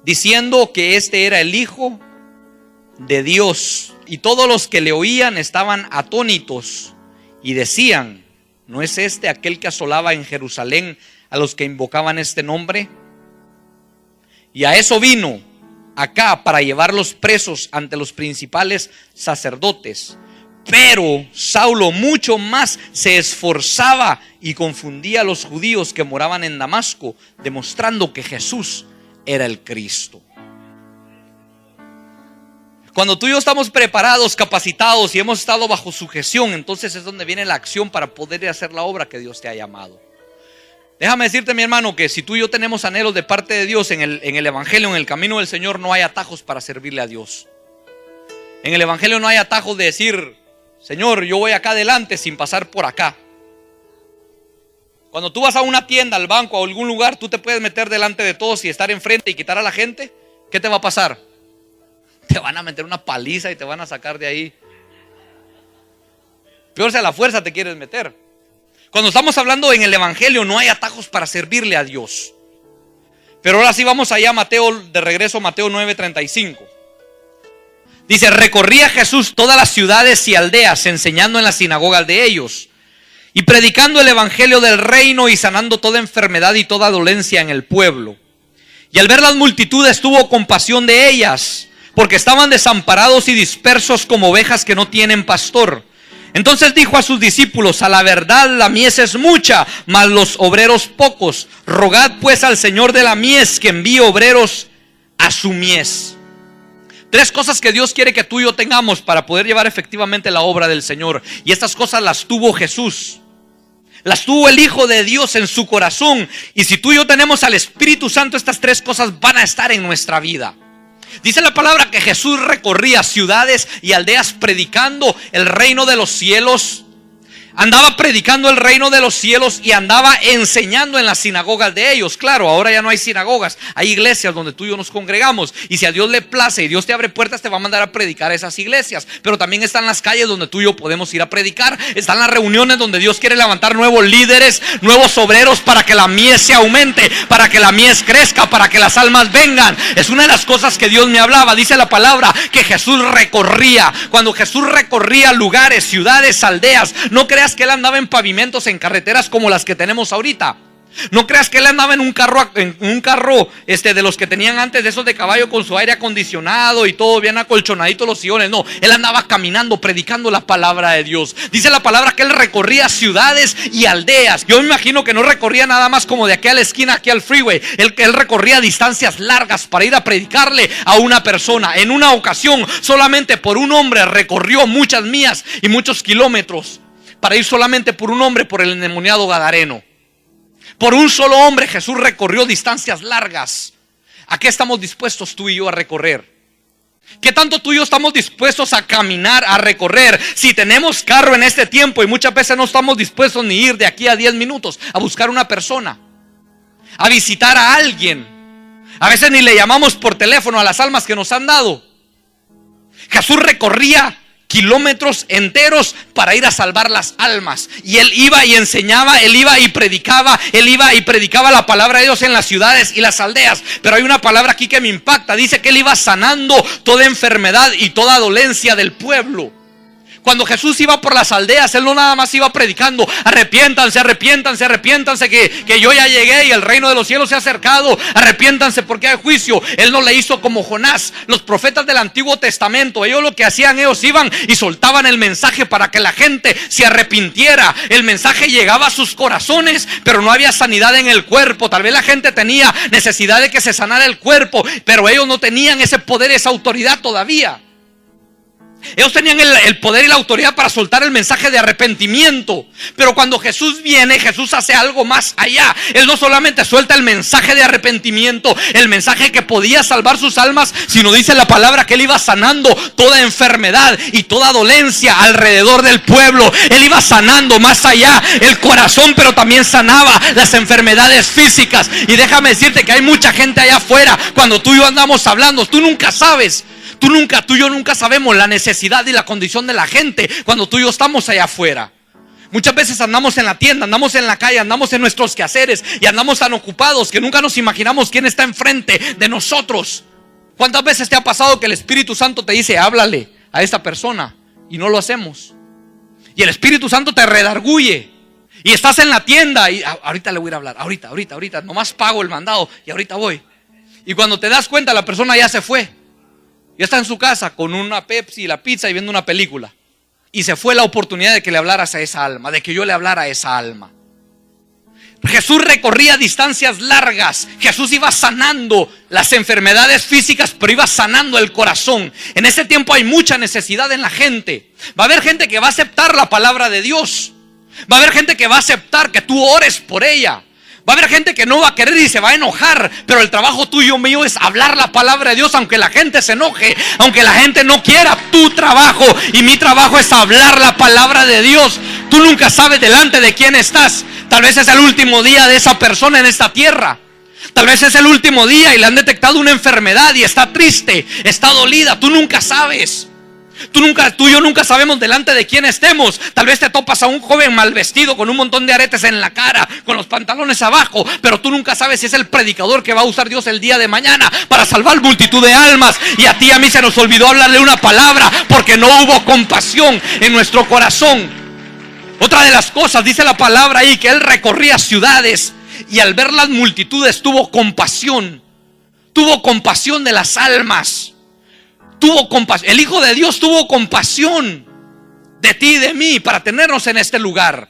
diciendo que este era el Hijo de Dios. Y todos los que le oían estaban atónitos y decían: ¿no es este aquel que asolaba en Jerusalén a los que invocaban este nombre. Y a eso vino acá, para llevarlos presos ante los principales sacerdotes. Pero Saulo mucho más se esforzaba y confundía a los judíos que moraban en Damasco, demostrando que Jesús era el Cristo. Cuando tú y yo estamos preparados, capacitados y hemos estado bajo sujeción, entonces es donde viene la acción para poder hacer la obra que Dios te ha llamado. Déjame decirte, mi hermano, que si tú y yo tenemos anhelos de parte de Dios en el Evangelio, en el camino del Señor, no hay atajos para servirle a Dios. En el Evangelio no hay atajos de decir: Señor, yo voy acá adelante sin pasar por acá. Cuando tú vas a una tienda, al banco, a algún lugar, tú te puedes meter delante de todos y estar enfrente y quitar a la gente. ¿Qué te va a pasar? Te van a meter una paliza y te van a sacar de ahí. Peor si a la fuerza te quieres meter. Cuando estamos hablando en el Evangelio, no hay atajos para servirle a Dios. Pero ahora sí vamos allá a Mateo, de regreso a Mateo 9:35. Dice: recorría Jesús todas las ciudades y aldeas, enseñando en las sinagogas de ellos y predicando el evangelio del reino y sanando toda enfermedad y toda dolencia en el pueblo. Y al ver las multitudes tuvo compasión de ellas, porque estaban desamparados y dispersos como ovejas que no tienen pastor. Entonces dijo a sus discípulos: a la verdad la mies es mucha, mas los obreros pocos. Rogad pues al Señor de la mies que envíe obreros a su mies. Tres cosas que Dios quiere que tú y yo tengamos para poder llevar efectivamente la obra del Señor. Y estas cosas las tuvo Jesús. Las tuvo el Hijo de Dios en su corazón. Y si tú y yo tenemos al Espíritu Santo, estas tres cosas van a estar en nuestra vida. Dice la palabra que Jesús recorría ciudades y aldeas predicando el reino de los cielos. Andaba predicando el reino de los cielos y andaba enseñando en las sinagogas de ellos. Claro, ahora ya no hay sinagogas, hay iglesias donde tú y yo nos congregamos. Y si a Dios le place y Dios te abre puertas, te va a mandar a predicar a esas iglesias. Pero también están las calles donde tú y yo podemos ir a predicar. Están las reuniones donde Dios quiere levantar nuevos líderes, nuevos obreros, para que la mies se aumente, para que la mies crezca, para que las almas vengan. Es una de las cosas que Dios me hablaba. Dice la palabra que Jesús recorría. Cuando Jesús recorría lugares, ciudades, aldeas, no creas que él andaba en pavimentos, en carreteras como las que tenemos ahorita. No creas que él andaba en un carro de los que tenían antes, de esos de caballo, con su aire acondicionado y todo bien acolchonadito los sillones. No, él andaba caminando, predicando la palabra de Dios. Dice la palabra que él recorría ciudades y aldeas. Yo me imagino que no recorría nada más como de aquí a la esquina, aquí al freeway. Él recorría distancias largas para ir a predicarle a una persona. En una ocasión, solamente por un hombre recorrió muchas millas y muchos kilómetros para ir solamente por un hombre, por el endemoniado gadareno. Por un solo hombre Jesús recorrió distancias largas. ¿A qué estamos dispuestos tú y yo a recorrer? ¿Qué tanto tú y yo estamos dispuestos a caminar, a recorrer? Si tenemos carro en este tiempo, y muchas veces no estamos dispuestos ni ir de aquí a 10 minutos a buscar una persona, a visitar a alguien. A veces ni le llamamos por teléfono a las almas que nos han dado. Jesús recorría kilómetros enteros para ir a salvar las almas. Y él iba y enseñaba, él iba y predicaba la palabra de Dios en las ciudades y las aldeas. Pero hay una palabra aquí que me impacta. Dice que él iba sanando toda enfermedad y toda dolencia del pueblo. Cuando Jesús iba por las aldeas, él no nada más iba predicando: arrepiéntanse, arrepiéntanse, arrepiéntanse, que yo ya llegué y el reino de los cielos se ha acercado. Arrepiéntanse porque hay juicio. Él no le hizo como Jonás. Los profetas del Antiguo Testamento, ellos lo que hacían, ellos iban y soltaban el mensaje para que la gente se arrepintiera. El mensaje llegaba a sus corazones, pero no había sanidad en el cuerpo. Tal vez la gente tenía necesidad de que se sanara el cuerpo, pero ellos no tenían ese poder, esa autoridad todavía. Ellos tenían el poder y la autoridad para soltar el mensaje de arrepentimiento. Pero cuando Jesús viene, Jesús hace algo más allá. Él no solamente suelta el mensaje de arrepentimiento, el mensaje que podía salvar sus almas, sino dice la palabra que él iba sanando toda enfermedad y toda dolencia alrededor del pueblo. Él iba sanando más allá el corazón, pero también sanaba las enfermedades físicas. Y déjame decirte que hay mucha gente allá afuera. Cuando tú y yo andamos hablando, tú nunca sabes. Tú y yo nunca sabemos la necesidad y la condición de la gente cuando tú y yo estamos allá afuera. Muchas veces andamos en la tienda, andamos en la calle, andamos en nuestros quehaceres y andamos tan ocupados que nunca nos imaginamos quién está enfrente de nosotros. ¿Cuántas veces te ha pasado que el Espíritu Santo te dice: háblale a esta persona, y no lo hacemos? Y el Espíritu Santo te redarguye Y estás en la tienda y ahorita le voy a ir a hablar, ahorita, nomás pago el mandado y ahorita voy. Y cuando te das cuenta, la persona ya se fue. Ya está en su casa con una Pepsi y la pizza y viendo una película. Y se fue la oportunidad de que le hablaras a esa alma, de que yo le hablara a esa alma. Jesús recorría distancias largas. Jesús iba sanando las enfermedades físicas, pero iba sanando el corazón. En ese tiempo hay mucha necesidad en la gente. Va a haber gente que va a aceptar la palabra de Dios. Va a haber gente que va a aceptar que tú ores por ella. Va a haber gente que no va a querer y se va a enojar. Pero el trabajo tuyo, mío, es hablar la palabra de Dios, aunque la gente se enoje, aunque la gente no quiera. Tu trabajo y mi trabajo es hablar la palabra de Dios. Tú nunca sabes delante de quién estás. Tal vez es el último día de esa persona en esta tierra. Tal vez es el último día y le han detectado una enfermedad y está triste, está dolida. Tú nunca sabes. Tú y yo nunca sabemos delante de quién estemos. Tal vez te topas a un joven mal vestido con un montón de aretes en la cara, con los pantalones abajo, pero tú nunca sabes si es el predicador que va a usar Dios el día de mañana para salvar multitud de almas. Y a ti y a mí se nos olvidó hablarle una palabra porque no hubo compasión en nuestro corazón. Otra de las cosas, dice la palabra ahí, que él recorría ciudades y al ver las multitudes tuvo compasión de las almas. Tuvo compasión. El Hijo de Dios tuvo compasión de ti y de mí para tenernos en este lugar.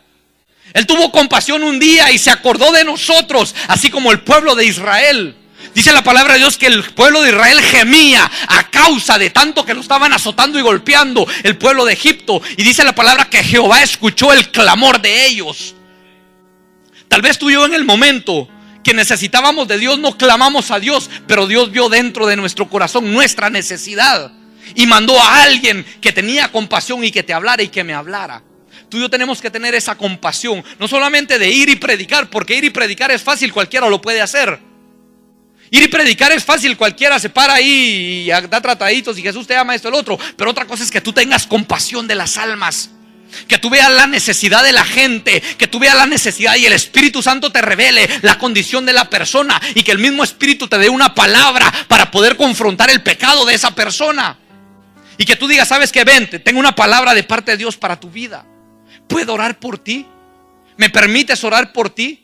Él tuvo compasión un día y se acordó de nosotros, así como el pueblo de Israel. Dice la palabra de Dios que el pueblo de Israel gemía a causa de tanto que lo estaban azotando y golpeando el pueblo de Egipto. Y dice la palabra que Jehová escuchó el clamor de ellos. Tal vez tú y yo en el momento que necesitábamos de Dios no clamamos a Dios, pero Dios vio dentro de nuestro corazón nuestra necesidad y mandó a alguien que tenía compasión y que te hablara y que me hablara. Tú y yo tenemos que tener esa compasión, no solamente de ir y predicar, porque ir y predicar es fácil, cualquiera lo puede hacer. Ir y predicar es fácil, cualquiera se para ahí y da trataditos y Jesús te ama, esto, el otro. Pero otra cosa es que tú tengas compasión de las almas, que tú veas la necesidad de la gente, que tú veas la necesidad y el Espíritu Santo te revele la condición de la persona y que el mismo Espíritu te dé una palabra para poder confrontar el pecado de esa persona. Y que tú digas, ¿sabes qué? Vente, tengo una palabra de parte de Dios para tu vida. ¿Puedo orar por ti? ¿Me permites orar por ti?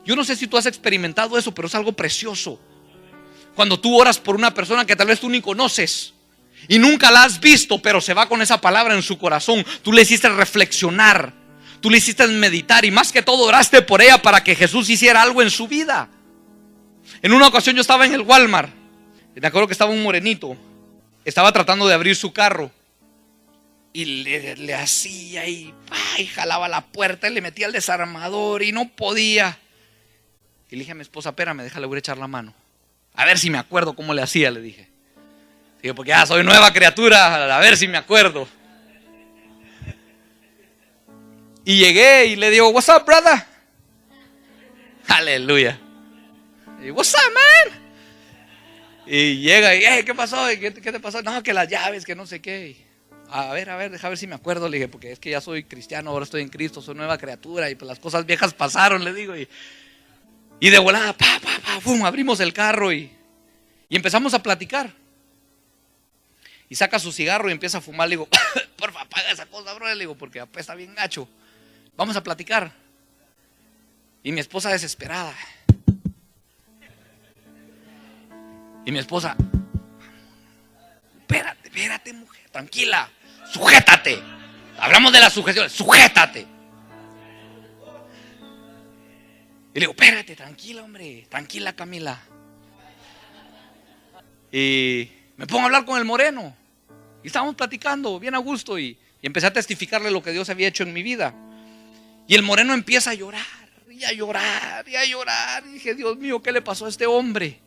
Yo no sé si tú has experimentado eso, pero es algo precioso. Cuando tú oras por una persona que tal vez tú ni conoces y nunca la has visto, pero se va con esa palabra en su corazón. Tú le hiciste reflexionar, tú le hiciste meditar y más que todo oraste por ella para que Jesús hiciera algo en su vida. En una ocasión yo estaba en el Walmart. Me acuerdo que estaba un morenito, estaba tratando de abrir su carro y le hacía y jalaba la puerta y le metía el desarmador y no podía. Y le dije a mi esposa, espérame, déjale, voy a echar la mano. A ver si me acuerdo cómo le hacía, le dije. Digo, porque ya soy nueva criatura, a ver si me acuerdo. Y llegué y le digo, what's up, brother? Aleluya. Y what's up, man? Y llega y, hey, ¿qué pasó? ¿Qué te pasó? No, que las llaves, que no sé qué. A ver, deja ver si me acuerdo. Le dije, porque es que ya soy cristiano, ahora estoy en Cristo, soy nueva criatura y pues las cosas viejas pasaron, le digo. Y de volada, pum, abrimos el carro y empezamos a platicar. Y saca su cigarro y empieza a fumar. Le digo, porfa, apaga esa cosa, bro. Le digo, porque apesta bien gacho. Vamos a platicar. Y mi esposa desesperada. Y mi esposa, espérate, mujer, tranquila, sujétate. Hablamos de las sujeciones, sujétate. Y le digo, espérate, tranquila, hombre, tranquila, Camila. Y me pongo a hablar con el moreno. Y estábamos platicando bien a gusto y empecé a testificarle lo que Dios había hecho en mi vida. Y el moreno empieza a llorar y a llorar y a llorar. Y dije, Dios mío, ¿qué le pasó a este hombre?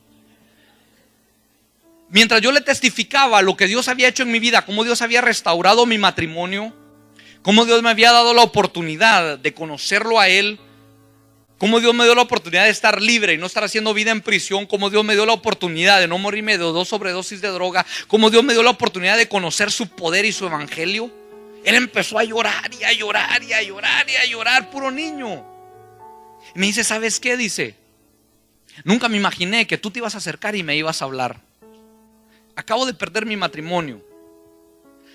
Mientras yo le testificaba lo que Dios había hecho en mi vida, cómo Dios había restaurado mi matrimonio, cómo Dios me había dado la oportunidad de conocerlo a Él, cómo Dios me dio la oportunidad de estar libre y no estar haciendo vida en prisión, cómo Dios me dio la oportunidad de no morirme de 2 sobredosis de droga, cómo Dios me dio la oportunidad de conocer su poder y su evangelio. Él empezó a llorar y a llorar y a llorar y a llorar, puro niño. Y me dice, ¿sabes qué? Dice, nunca me imaginé que tú te ibas a acercar y me ibas a hablar. Acabo de perder mi matrimonio.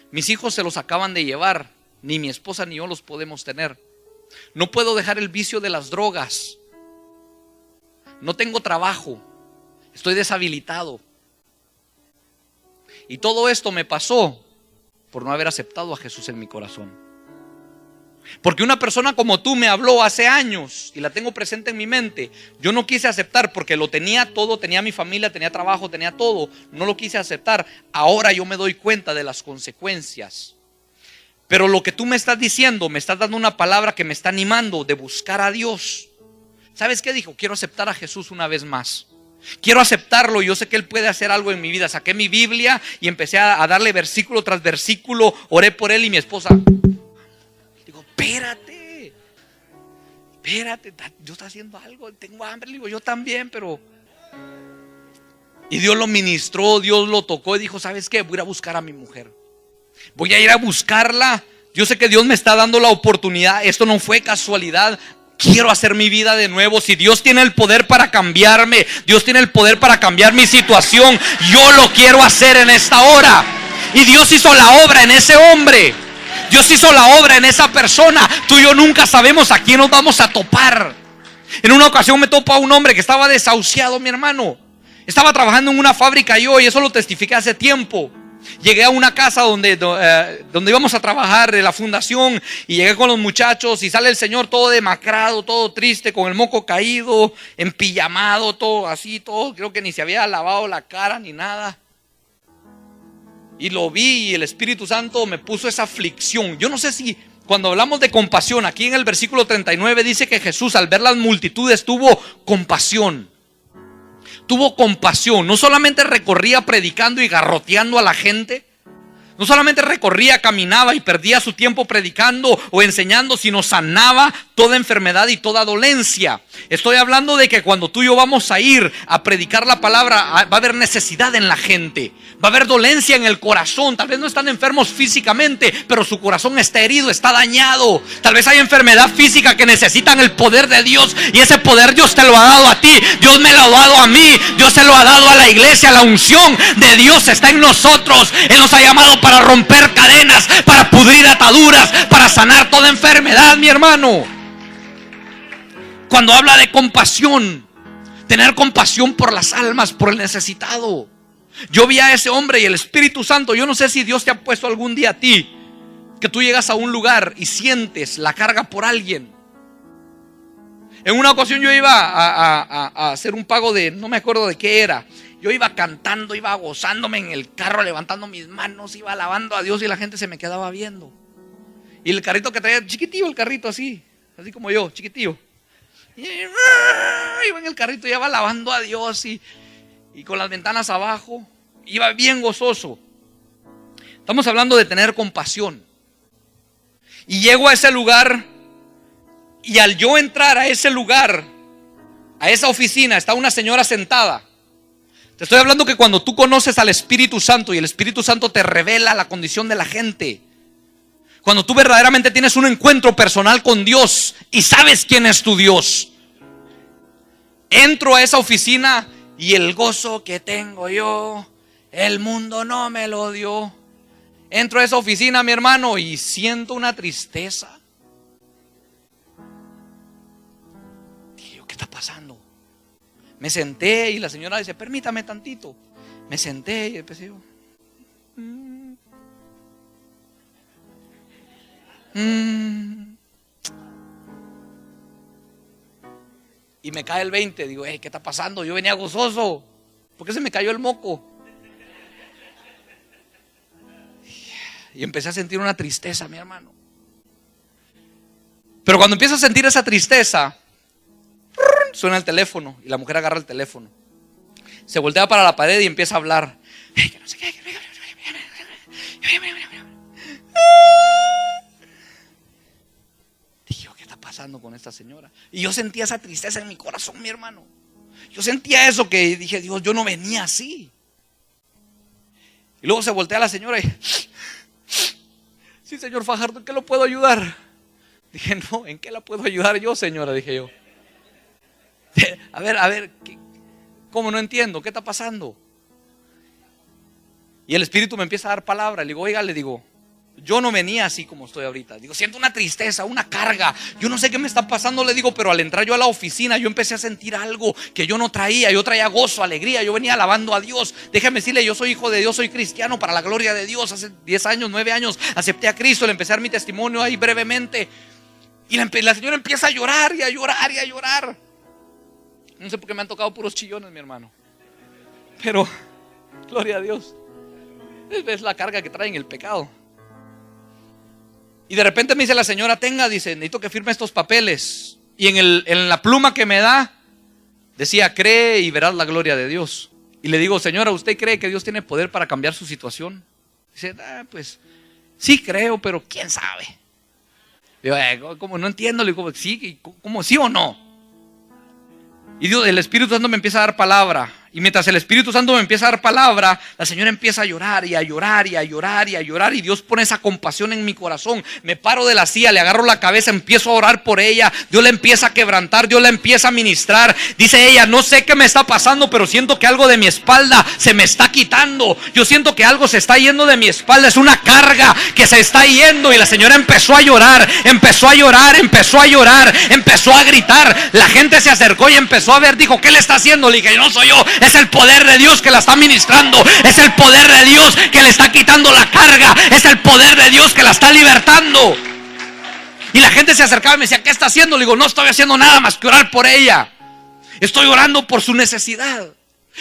Mis hijos se los acaban de llevar. Ni mi esposa ni yo los podemos tener. No puedo dejar el vicio de las drogas. No tengo trabajo. Estoy deshabilitado. Y todo esto me pasó por no haber aceptado a Jesús en mi corazón. Porque una persona como tú me habló hace años y la tengo presente en mi mente. Yo no quise aceptar porque lo tenía todo, tenía mi familia, tenía trabajo, tenía todo. No lo quise aceptar. Ahora yo me doy cuenta de las consecuencias. Pero lo que tú me estás diciendo, me estás dando una palabra que me está animando de buscar a Dios. ¿Sabes qué dijo? Quiero aceptar a Jesús una vez más. Quiero aceptarlo, yo sé que Él puede hacer algo en mi vida. Saqué mi Biblia y empecé a darle versículo tras versículo. Oré por él y mi esposa, digo, espérate, Dios está haciendo algo, tengo hambre. Le digo, yo también, pero... Y Dios lo ministró, Dios lo tocó y dijo, ¿sabes qué? Voy a ir a buscar a mi mujer. Voy a ir a buscarla. Yo sé que Dios me está dando la oportunidad. Esto no fue casualidad. Quiero hacer mi vida de nuevo. Si Dios tiene el poder para cambiarme, Dios tiene el poder para cambiar mi situación, yo lo quiero hacer en esta hora. Y Dios hizo la obra en ese hombre. Dios hizo la obra en esa persona. Tú y yo nunca sabemos a quién nos vamos a topar. En una ocasión me topo a un hombre que estaba desahuciado, mi hermano. Estaba trabajando en una fábrica yo, y eso lo testifiqué hace tiempo. Llegué a una casa donde íbamos a trabajar de la fundación, y llegué con los muchachos y sale el señor todo demacrado, todo triste, con el moco caído, empillamado, todo así, todo, creo que ni se había lavado la cara ni nada. Y lo vi y el Espíritu Santo me puso esa aflicción. Yo no sé si cuando hablamos de compasión, aquí en el versículo 39 dice que Jesús al ver las multitudes tuvo compasión. Tuvo compasión, no solamente recorría predicando y garroteando a la gente, no solamente recorría, caminaba y perdía su tiempo predicando o enseñando, sino sanaba toda enfermedad y toda dolencia. Estoy hablando de que cuando tú y yo vamos a ir a predicar la palabra, va a haber necesidad en la gente, va a haber dolencia en el corazón. Tal vez no están enfermos físicamente, pero su corazón está herido, está dañado. Tal vez hay enfermedad física que necesitan el poder de Dios, y ese poder Dios te lo ha dado a ti, Dios me lo ha dado a mí, Dios se lo ha dado a la iglesia. La unción de Dios está en nosotros. Él nos ha llamado para romper cadenas, para pudrir ataduras, para sanar toda enfermedad, mi hermano. Cuando habla de compasión, tener compasión por las almas, por el necesitado. Yo vi a ese hombre y el Espíritu Santo, yo no sé si Dios te ha puesto algún día a ti, que tú llegas a un lugar y sientes la carga por alguien. En una ocasión yo iba a hacer un pago de, no me acuerdo de qué era. Yo iba cantando, iba gozándome en el carro, levantando mis manos, iba alabando a Dios, y la gente se me quedaba viendo. Y el carrito que traía, chiquitillo el carrito, así como yo, chiquitillo. Y iba en el carrito, iba alabando a Dios y con las ventanas abajo, iba bien gozoso. Estamos hablando de tener compasión. Y llego a ese lugar, y al yo entrar a ese lugar, a esa oficina, está una señora sentada. Te estoy hablando que cuando tú conoces al Espíritu Santo y el Espíritu Santo te revela la condición de la gente, cuando tú verdaderamente tienes un encuentro personal con Dios y sabes quién es tu Dios, entro a esa oficina y el gozo que tengo yo, el mundo no me lo dio. Entro a esa oficina, mi hermano, y siento una tristeza. Dije, ¿qué está pasando? Me senté y la señora dice, permítame tantito. Me senté y empecé yo. Y me cae el 20. Digo, ¿qué está pasando? Yo venía gozoso. ¿Por qué se me cayó el moco? Y empecé a sentir una tristeza, mi hermano. Pero cuando empiezo a sentir esa tristeza, suena el teléfono y la mujer agarra el teléfono, se voltea para la pared y empieza a hablar. Que no sé qué. Dije, ¿qué está pasando con esta señora? Y yo sentía esa tristeza en mi corazón, mi hermano. Yo sentía eso, que dije, Dios, yo no venía así. Y luego se voltea la señora y, sí, señor Fajardo, ¿en qué lo puedo ayudar? Dije, no, ¿en qué la puedo ayudar yo, señora? Dije yo. A ver, ¿cómo? No entiendo, ¿qué está pasando? Y el Espíritu me empieza a dar palabra. Le digo, oiga, le digo, Yo no venía así como estoy ahorita. Digo, siento una tristeza, una carga. Yo no sé qué me está pasando, le digo, pero al entrar yo a la oficina, yo empecé a sentir algo que yo no traía. Yo traía gozo, alegría. Yo venía alabando a Dios. Déjame decirle, yo soy hijo de Dios, soy cristiano para la gloria de Dios. Hace 10 años, 9 años, acepté a Cristo. Le empecé a dar mi testimonio ahí brevemente. Y la señora empieza a llorar y a llorar y a llorar. No sé por qué me han tocado puros chillones, mi hermano. Pero, gloria a Dios. Es la carga que traen el pecado. Y de repente me dice la señora, dice, necesito que firme estos papeles. Y en la pluma que me da, decía, cree y verás la gloria de Dios. Y le digo, señora, ¿usted cree que Dios tiene poder para cambiar su situación? Dice, pues, sí creo, pero quién sabe. Digo, ¿cómo? No entiendo. Le digo, sí, ¿cómo sí o no? Y Dios, el Espíritu Santo me empieza a dar palabra. Y mientras el Espíritu Santo me empieza a dar palabra, la señora empieza a llorar y a llorar y a llorar y a llorar. Y Dios pone esa compasión en mi corazón. Me paro de la silla, le agarro la cabeza, empiezo a orar por ella. Dios la empieza a quebrantar, Dios la empieza a ministrar. Dice ella, no sé qué me está pasando, pero siento que algo de mi espalda se me está quitando. Yo siento que algo se está yendo de mi espalda. Es una carga que se está yendo. Y la señora empezó a llorar, empezó a llorar, empezó a llorar, empezó a gritar. La gente se acercó y empezó a ver. Dijo, ¿qué le está haciendo? Le dije, no soy yo. Es el poder de Dios que la está ministrando. Es el poder de Dios que le está quitando la carga. Es el poder de Dios que la está libertando. Y la gente se acercaba y me decía, ¿qué está haciendo? Le digo, no estoy haciendo nada más que orar por ella. Estoy orando por su necesidad.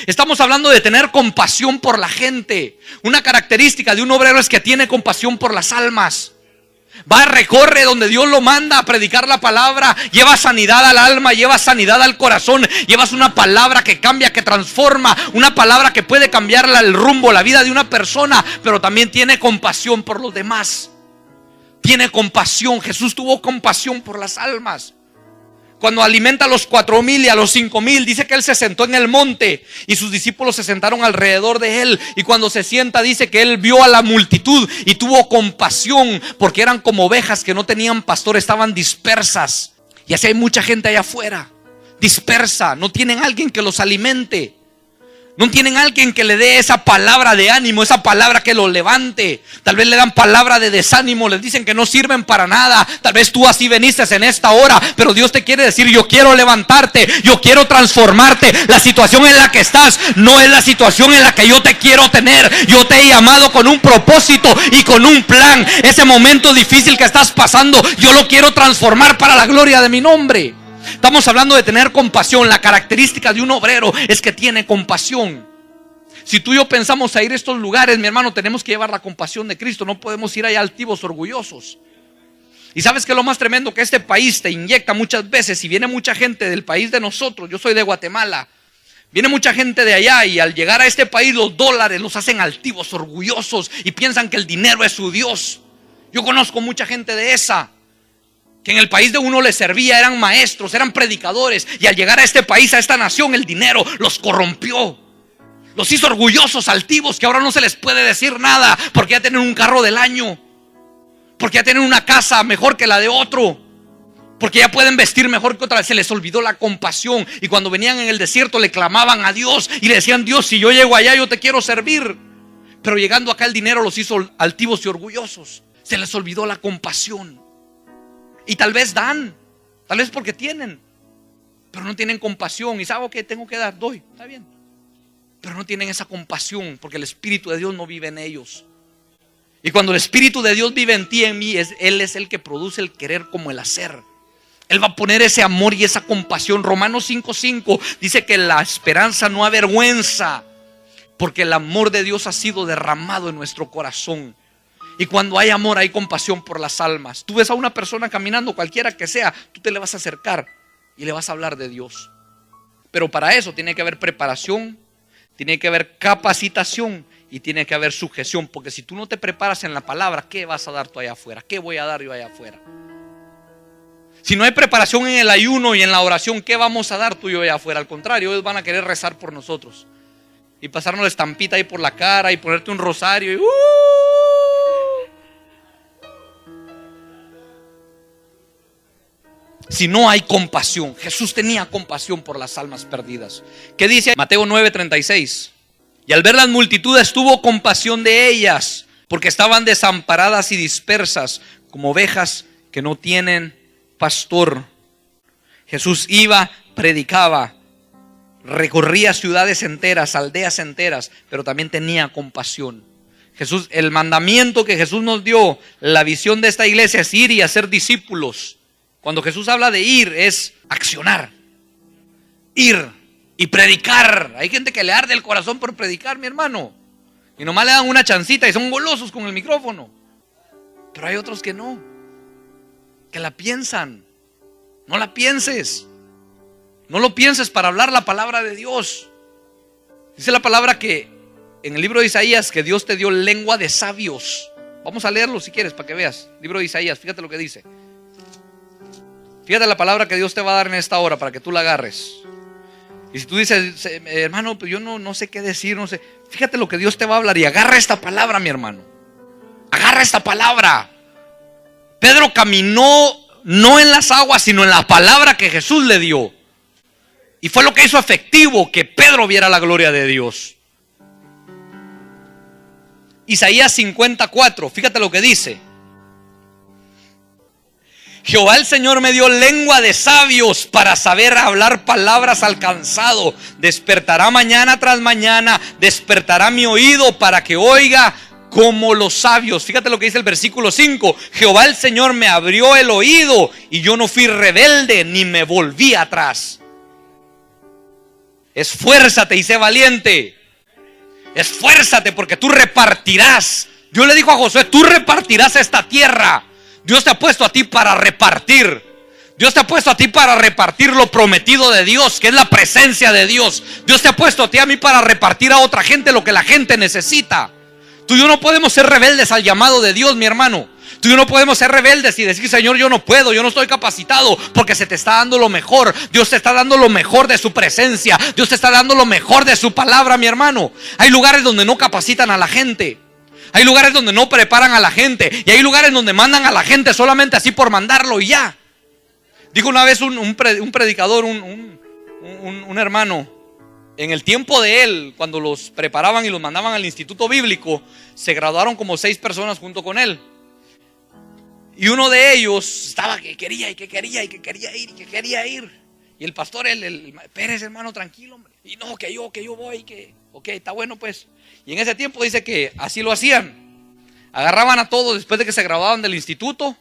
Estamos hablando de tener compasión por la gente. Una característica de un obrero es que tiene compasión por las almas. Va, recorre donde Dios lo manda a predicar la palabra. Lleva sanidad al alma, lleva sanidad al corazón. Llevas una palabra que cambia, que transforma. Una palabra que puede cambiar el rumbo, la vida de una persona. Pero también tiene compasión por los demás. Tiene compasión. Jesús tuvo compasión por las almas. Cuando alimenta a los 4,000 y a los 5,000, dice que Él se sentó en el monte y sus discípulos se sentaron alrededor de Él. Y cuando se sienta, dice que Él vio a la multitud y tuvo compasión, porque eran como ovejas que no tenían pastor, estaban dispersas. Y así hay mucha gente allá afuera, dispersa, no tienen alguien que los alimente. No tienen alguien que le dé esa palabra de ánimo, esa palabra que los levante. Tal vez le dan palabra de desánimo, les dicen que no sirven para nada. Tal vez tú así veniste en esta hora, pero Dios te quiere decir, yo quiero levantarte, yo quiero transformarte. La situación en la que estás no es la situación en la que yo te quiero tener. Yo te he llamado con un propósito y con un plan. Ese momento difícil que estás pasando, yo lo quiero transformar para la gloria de mi nombre. Estamos hablando de tener compasión. La característica de un obrero es que tiene compasión. Si tú y yo pensamos a ir a estos lugares, mi hermano, tenemos que llevar la compasión de Cristo. No podemos ir allá altivos, orgullosos. Y sabes que lo más tremendo, que este país te inyecta muchas veces. Si viene mucha gente del país de nosotros, yo soy de Guatemala, viene mucha gente de allá y al llegar a este país los dólares los hacen altivos, orgullosos y piensan que el dinero es su Dios. Yo conozco mucha gente de esa, que en el país de uno les servía, eran maestros, eran predicadores, y al llegar a este país, a esta nación, el dinero los corrompió, los hizo orgullosos, altivos, que ahora no se les puede decir nada, porque ya tienen un carro del año, porque ya tienen una casa mejor que la de otro, porque ya pueden vestir mejor que otra. Se les olvidó la compasión, y cuando venían en el desierto le clamaban a Dios y le decían, Dios, si yo llego allá yo te quiero servir. Pero llegando acá el dinero los hizo altivos y orgullosos. Se les olvidó la compasión. Y tal vez dan, tal vez porque tienen, pero no tienen compasión. Y ¿sabe qué tengo que dar? Doy, está bien. Pero no tienen esa compasión, porque el Espíritu de Dios no vive en ellos. Y cuando el Espíritu de Dios vive en ti y en mí, Él es el que produce el querer como el hacer. Él va a poner ese amor y esa compasión. Romanos 5:5 dice que la esperanza no avergüenza, porque el amor de Dios ha sido derramado en nuestro corazón. Y cuando hay amor, hay compasión por las almas. Tú ves a una persona caminando, cualquiera que sea, tú te le vas a acercar y le vas a hablar de Dios. Pero para eso tiene que haber preparación, tiene que haber capacitación y tiene que haber sujeción. Porque si tú no te preparas en la palabra, ¿qué vas a dar tú allá afuera? ¿Qué voy a dar yo allá afuera? Si no hay preparación en el ayuno y en la oración, ¿qué vamos a dar tú y yo allá afuera? Al contrario, ellos van a querer rezar por nosotros y pasarnos la estampita ahí por la cara y ponerte un rosario y si no hay compasión. Jesús tenía compasión por las almas perdidas. ¿Qué dice Mateo 9:36? Y al ver las multitudes tuvo compasión de ellas, porque estaban desamparadas y dispersas como ovejas que no tienen pastor. Jesús iba, predicaba, recorría ciudades enteras, aldeas enteras, pero también tenía compasión. Jesús, el mandamiento que Jesús nos dio, la visión de esta iglesia es ir y hacer discípulos. Cuando Jesús habla de ir, es accionar, ir y predicar. Hay gente que le arde el corazón por predicar, mi hermano, y nomás le dan una chancita y son golosos con el micrófono. Pero hay otros que no, que la piensan. No la pienses, no lo pienses para hablar la palabra de Dios. Dice la palabra que en el libro de Isaías que Dios te dio lengua de sabios. Vamos a leerlo si quieres para que veas. Libro de Isaías, fíjate lo que dice. Fíjate la palabra que Dios te va a dar en esta hora para que tú la agarres. Y si tú dices, hermano, pues yo no sé qué decir, no sé. Fíjate lo que Dios te va a hablar y agarra esta palabra, mi hermano. Agarra esta palabra. Pedro caminó no en las aguas, sino en la palabra que Jesús le dio. Y fue lo que hizo efectivo que Pedro viera la gloria de Dios. Isaías 54, fíjate lo que dice. Jehová el Señor me dio lengua de sabios para saber hablar palabras al cansado. Despertará mañana tras mañana, despertará mi oído para que oiga como los sabios. Fíjate lo que dice el versículo 5. Jehová el Señor me abrió el oído y yo no fui rebelde ni me volví atrás. Esfuérzate y sé valiente. Esfuérzate porque tú repartirás. Dios le dijo a Josué, tú repartirás esta tierra. Dios te ha puesto a ti para repartir. Dios te ha puesto a ti para repartir lo prometido de Dios, que es la presencia de Dios. Dios te ha puesto a ti, a mí, para repartir a otra gente lo que la gente necesita. Tú y yo no podemos ser rebeldes al llamado de Dios, mi hermano. Tú y yo no podemos ser rebeldes y decir, Señor, yo no puedo, yo no estoy capacitado, porque se te está dando lo mejor. Dios te está dando lo mejor de su presencia. Dios te está dando lo mejor de su palabra, mi hermano. Hay lugares donde no capacitan a la gente. Hay lugares donde no preparan a la gente. Y hay lugares donde mandan a la gente solamente así por mandarlo y ya. Dijo una vez un predicador, un hermano, en el tiempo de él, cuando los preparaban y los mandaban al instituto bíblico, se graduaron como 6 personas junto con él. Y uno de ellos estaba que quería ir. Y el pastor, Pérez, hermano, tranquilo, hombre. Y no, que yo voy, ok, está bueno pues. Y en ese tiempo dice que así lo hacían. Agarraban a todos después de que se graduaban del instituto,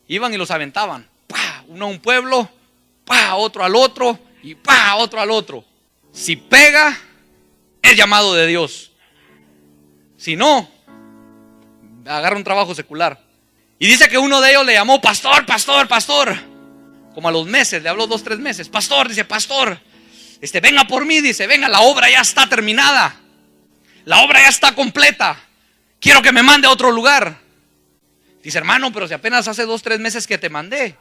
iban y los aventaban. ¡Pah! Uno a un pueblo, ¡pah! Otro al otro y ¡pah! Otro al otro. Si pega, es llamado de Dios. Si no, agarra un trabajo secular. Y dice que uno de ellos le llamó, pastor. Como a los meses, le habló 2, 3 meses. Pastor, dice, pastor, venga por mí, dice, venga, la obra ya está terminada. La obra ya está completa. Quiero que me mande a otro lugar. Dice, hermano, pero si apenas hace 2, 3 meses que te mandé.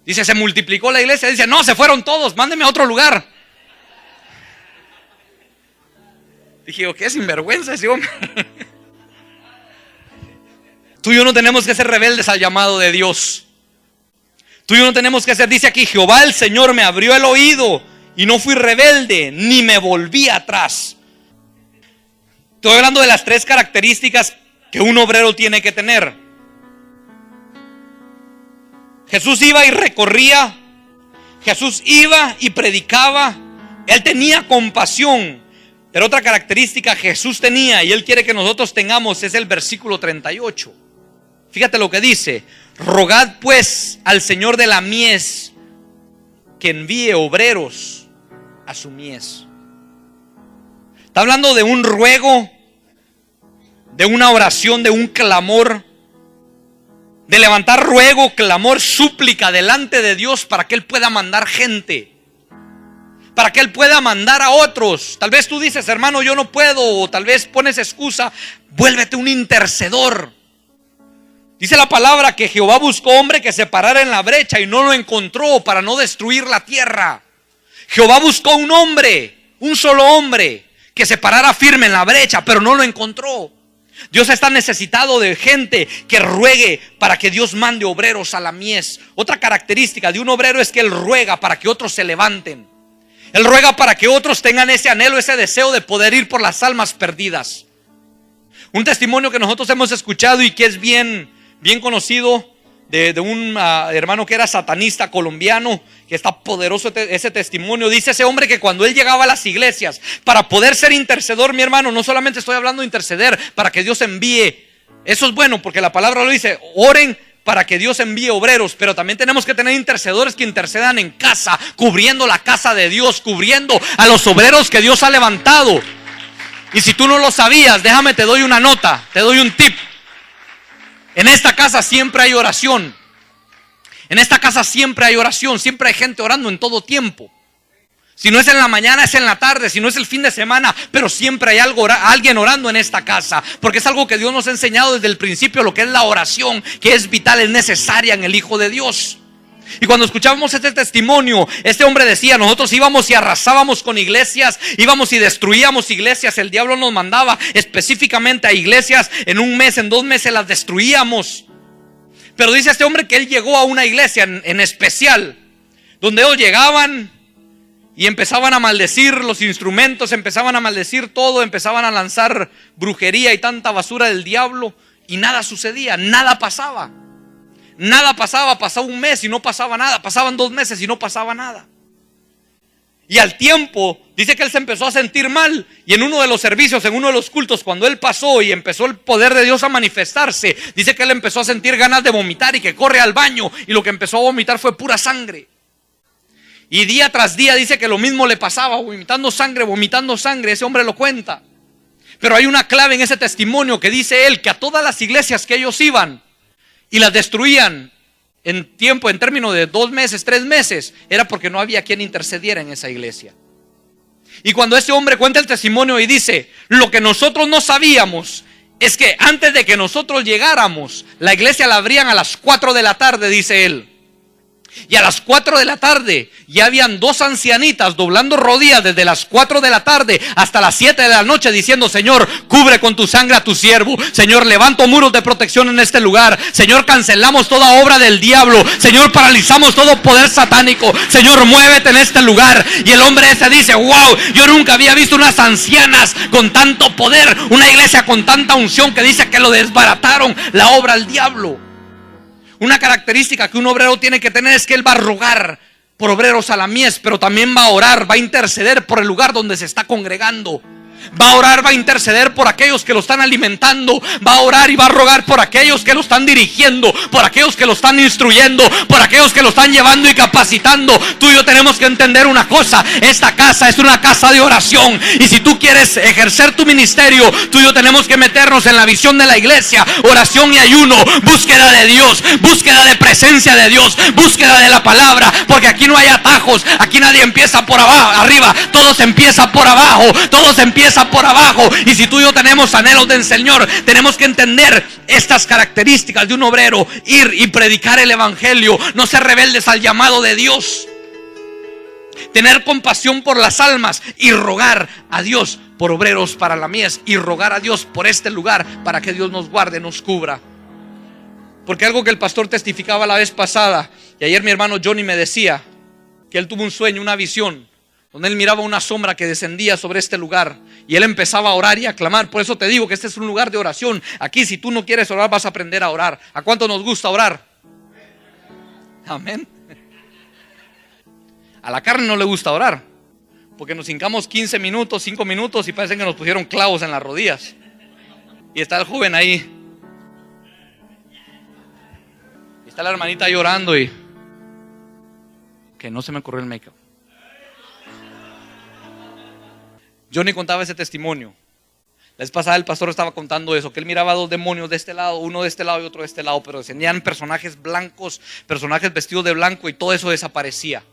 Dice, se multiplicó la iglesia. Dice, no, se fueron todos, mándeme a otro lugar. Dije, qué sinvergüenza ese hombre. Tú y yo no tenemos que ser rebeldes al llamado de Dios. Tú y yo no tenemos que ser, dice aquí, Jehová el Señor me abrió el oído y no fui rebelde ni me volví atrás. Estoy hablando de las 3 características que un obrero tiene que tener. Jesús iba y recorría. Jesús iba y predicaba. Él tenía compasión. Pero otra característica Jesús tenía, y Él quiere que nosotros tengamos, es el versículo 38. Fíjate lo que dice: rogad pues al Señor de la mies que envíe obreros a su mies. Está hablando de un ruego, de una oración, de un clamor, de levantar ruego, clamor, súplica delante de Dios para que Él pueda mandar gente, para que Él pueda mandar a otros. Tal vez tú dices, hermano, yo no puedo, o tal vez pones excusa. Vuélvete un intercedor. Dice la palabra que Jehová buscó hombre que se parara en la brecha y no lo encontró para no destruir la tierra. Jehová buscó un hombre, un solo hombre, que se parara firme en la brecha, pero no lo encontró. Dios está necesitado de gente que ruegue para que Dios mande obreros a la mies. Otra característica de un obrero es que él ruega para que otros se levanten. Él ruega para que otros tengan ese anhelo, ese deseo de poder ir por las almas perdidas. Un testimonio que nosotros hemos escuchado y que es bien conocido de un hermano que era satanista colombiano, que está poderoso ese testimonio. Dice ese hombre que cuando él llegaba a las iglesias, para poder ser intercedor, mi hermano, no solamente estoy hablando de interceder para que Dios envíe, eso es bueno porque la palabra lo dice, oren para que Dios envíe obreros, pero también tenemos que tener intercedores que intercedan en casa, cubriendo la casa de Dios, cubriendo a los obreros que Dios ha levantado. Y si tú no lo sabías, déjame, te doy una nota, te doy un tip. En esta casa siempre hay oración. En esta casa siempre hay oración, siempre hay gente orando en todo tiempo. Si no es en la mañana, es en la tarde, si no es el fin de semana, pero siempre hay alguien orando en esta casa, porque es algo que Dios nos ha enseñado desde el principio, lo que es la oración, que es vital, es necesaria en el Hijo de Dios. Y cuando escuchábamos este testimonio, este hombre decía, nosotros íbamos y arrasábamos con iglesias, íbamos y destruíamos iglesias. El diablo nos mandaba específicamente a iglesias, en un mes, en 2 meses las destruíamos. Pero dice este hombre que él llegó a una iglesia en especial, donde ellos llegaban y empezaban a maldecir los instrumentos, empezaban a maldecir todo, empezaban a lanzar brujería y tanta basura del diablo, y nada sucedía, nada pasaba. Nada pasaba, pasaba un mes y no pasaba nada, pasaban 2 meses y no pasaba nada. Y al tiempo, dice que él se empezó a sentir mal, y en uno de los servicios, en uno de los cultos, cuando él pasó y empezó el poder de Dios a manifestarse, dice que él empezó a sentir ganas de vomitar y que corre al baño, y lo que empezó a vomitar fue pura sangre. Y día tras día dice que lo mismo le pasaba, vomitando sangre, ese hombre lo cuenta. Pero hay una clave en ese testimonio que dice él, que a todas las iglesias que ellos iban y las destruían en términos de 2 meses, 3 meses, era porque no había quien intercediera en esa iglesia. Y cuando ese hombre cuenta el testimonio y dice, lo que nosotros no sabíamos es que antes de que nosotros llegáramos, la iglesia la abrían a las 4 de la tarde, dice él. Y a las 4 de la tarde ya habían 2 ancianitas doblando rodillas desde las 4 de la tarde hasta las 7 de la noche diciendo, Señor, cubre con tu sangre a tu siervo. Señor, levanto muros de protección en este lugar. Señor, cancelamos toda obra del diablo. Señor, paralizamos todo poder satánico. Señor, muévete en este lugar. Y el hombre ese dice, wow, yo nunca había visto unas ancianas con tanto poder, una iglesia con tanta unción, que dice que lo desbarataron la obra al diablo. Una característica que un obrero tiene que tener es que él va a rogar por obreros a la mies, pero también va a orar, va a interceder por el lugar donde se está congregando. Va a orar, va a interceder por aquellos que lo están alimentando. Va a orar y va a rogar por aquellos que lo están dirigiendo, por aquellos que lo están instruyendo, por aquellos que lo están llevando y capacitando. Tú y yo tenemos que entender una cosa: esta casa es una casa de oración. Y si tú quieres ejercer tu ministerio, tú y yo tenemos que meternos en la visión de la iglesia: oración y ayuno, búsqueda de Dios, búsqueda de presencia de Dios, búsqueda de la palabra. Porque aquí no hay atajos, aquí nadie empieza por abajo, arriba, todo se empieza por abajo, todo se empieza por abajo. Y si tú y yo tenemos anhelos del Señor, tenemos que entender estas características de un obrero: ir y predicar el evangelio, no ser rebeldes al llamado de Dios, tener compasión por las almas y rogar a Dios por obreros para la mies, y rogar a Dios por este lugar para que Dios nos guarde, nos cubra. Porque algo que el pastor testificaba la vez pasada, y ayer mi hermano Johnny me decía que él tuvo un sueño, una visión, donde él miraba una sombra que descendía sobre este lugar, y él empezaba a orar y a clamar. Por eso te digo que este es un lugar de oración. Aquí, si tú no quieres orar, vas a aprender a orar. ¿A cuánto nos gusta orar? Amén. A la carne no le gusta orar, porque nos hincamos 15 minutos, 5 minutos y parece que nos pusieron clavos en las rodillas. Y está el joven ahí, y está la hermanita llorando, y que no se me ocurrió el make-up. Johnny contaba ese testimonio. La vez pasada el pastor estaba contando eso, que él miraba 2 demonios de este lado, uno de este lado y otro de este lado, pero descendían personajes blancos, personajes vestidos de blanco, y todo eso desaparecía.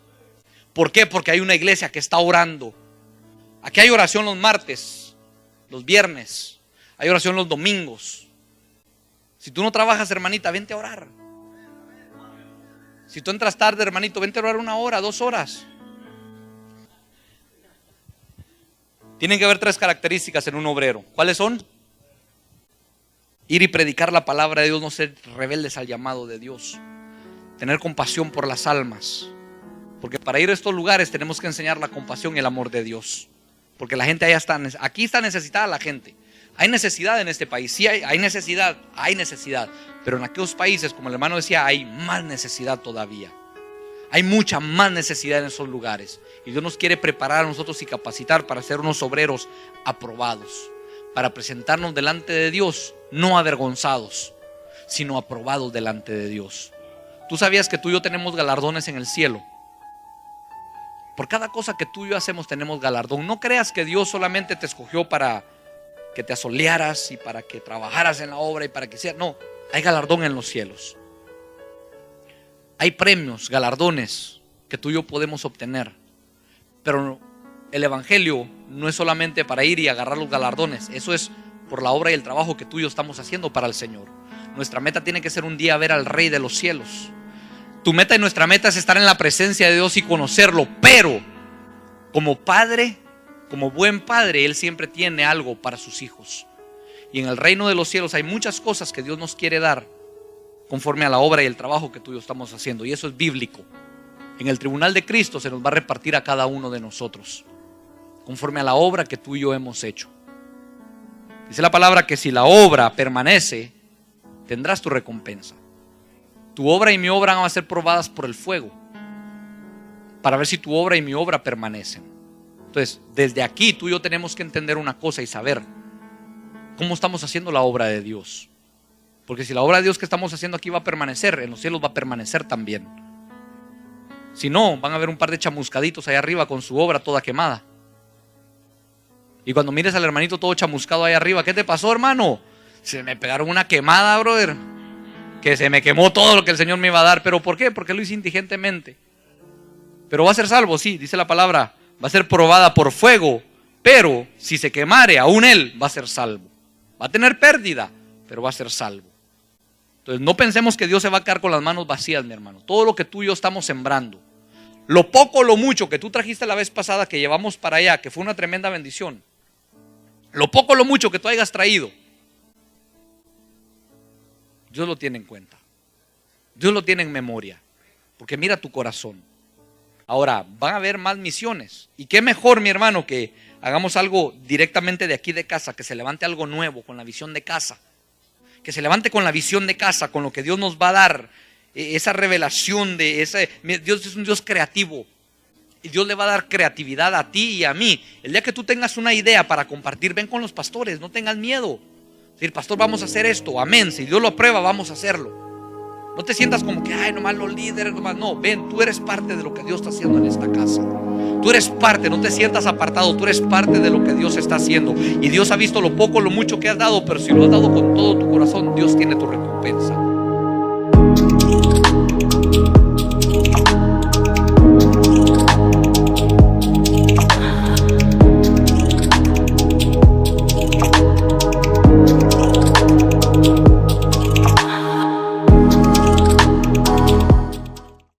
¿Por qué? Porque hay una iglesia que está orando. Aquí hay oración los martes, los viernes, hay oración los domingos. Si tú no trabajas, hermanita, vente a orar. Si tú entras tarde, hermanito, vente a orar 1 hora, 2 horas. Tienen que haber 3 características en un obrero. ¿Cuáles son? Ir y predicar la palabra de Dios, no ser rebeldes al llamado de Dios. Tener compasión por las almas. Porque para ir a estos lugares tenemos que enseñar la compasión y el amor de Dios. Porque la gente allá está, aquí está necesitada la gente. Hay necesidad en este país, sí hay necesidad, pero en aquellos países, como el hermano decía, hay más necesidad todavía. Hay mucha más necesidad en esos lugares. Y Dios nos quiere preparar a nosotros y capacitar para ser unos obreros aprobados, para presentarnos delante de Dios, no avergonzados, sino aprobados delante de Dios. ¿Tú sabías que tú y yo tenemos galardones en el cielo? Por cada cosa que tú y yo hacemos tenemos galardón. No creas que Dios solamente te escogió para que te asolearas y para que trabajaras en la obra y para que sea. No, hay galardón en los cielos. Hay premios, galardones que tú y yo podemos obtener. Pero el evangelio no es solamente para ir y agarrar los galardones. Eso es por la obra y el trabajo que tú y yo estamos haciendo para el Señor. Nuestra meta tiene que ser un día ver al Rey de los cielos. Tu meta y nuestra meta es estar en la presencia de Dios y conocerlo. Pero como padre, como buen padre, Él siempre tiene algo para sus hijos. Y en el reino de los cielos hay muchas cosas que Dios nos quiere dar conforme a la obra y el trabajo que tú y yo estamos haciendo. Y eso es bíblico. En el tribunal de Cristo se nos va a repartir a cada uno de nosotros conforme a la obra que tú y yo hemos hecho. Dice la palabra que si la obra permanece, tendrás tu recompensa. Tu obra y mi obra van a ser probadas por el fuego para ver si tu obra y mi obra permanecen. Entonces, desde aquí tú y yo tenemos que entender una cosa y saber cómo estamos haciendo la obra de Dios. Porque si la obra de Dios que estamos haciendo aquí va a permanecer, en los cielos va a permanecer también. Si no, van a haber un par de chamuscaditos allá arriba con su obra toda quemada. Y cuando mires al hermanito todo chamuscado ahí arriba, ¿qué te pasó, hermano? Se me pegaron una quemada, brother, que se me quemó todo lo que el Señor me iba a dar. ¿Pero por qué? Porque lo hice indigentemente. Pero va a ser salvo, sí, dice la palabra. Va a ser probada por fuego, pero si se quemare, aún él va a ser salvo. Va a tener pérdida, pero va a ser salvo. Entonces no pensemos que Dios se va a quedar con las manos vacías, mi hermano. Todo lo que tú y yo estamos sembrando, lo poco o lo mucho que tú trajiste la vez pasada, que llevamos para allá, que fue una tremenda bendición, lo poco o lo mucho que tú hayas traído, Dios lo tiene en cuenta. Dios lo tiene en memoria, porque mira tu corazón. Ahora, van a haber más misiones. Y qué mejor, mi hermano, que hagamos algo directamente de aquí de casa, que se levante algo nuevo con la visión de casa. Que se levante con la visión de casa, con lo que Dios nos va a dar, esa revelación de ese. Dios es un Dios creativo. Y Dios le va a dar creatividad a ti y a mí. El día que tú tengas una idea para compartir, ven con los pastores, no tengas miedo. Decir, pastor, vamos a hacer esto, amén. Si Dios lo aprueba, vamos a hacerlo. No te sientas como que, ay, nomás los líderes, nomás. No, ven, tú eres parte de lo que Dios está haciendo en esta casa. Tú eres parte, no te sientas apartado. Tú eres parte de lo que Dios está haciendo. Y Dios ha visto lo poco, lo mucho que has dado. Pero si lo has dado con todo tu corazón, Dios tiene tu recompensa.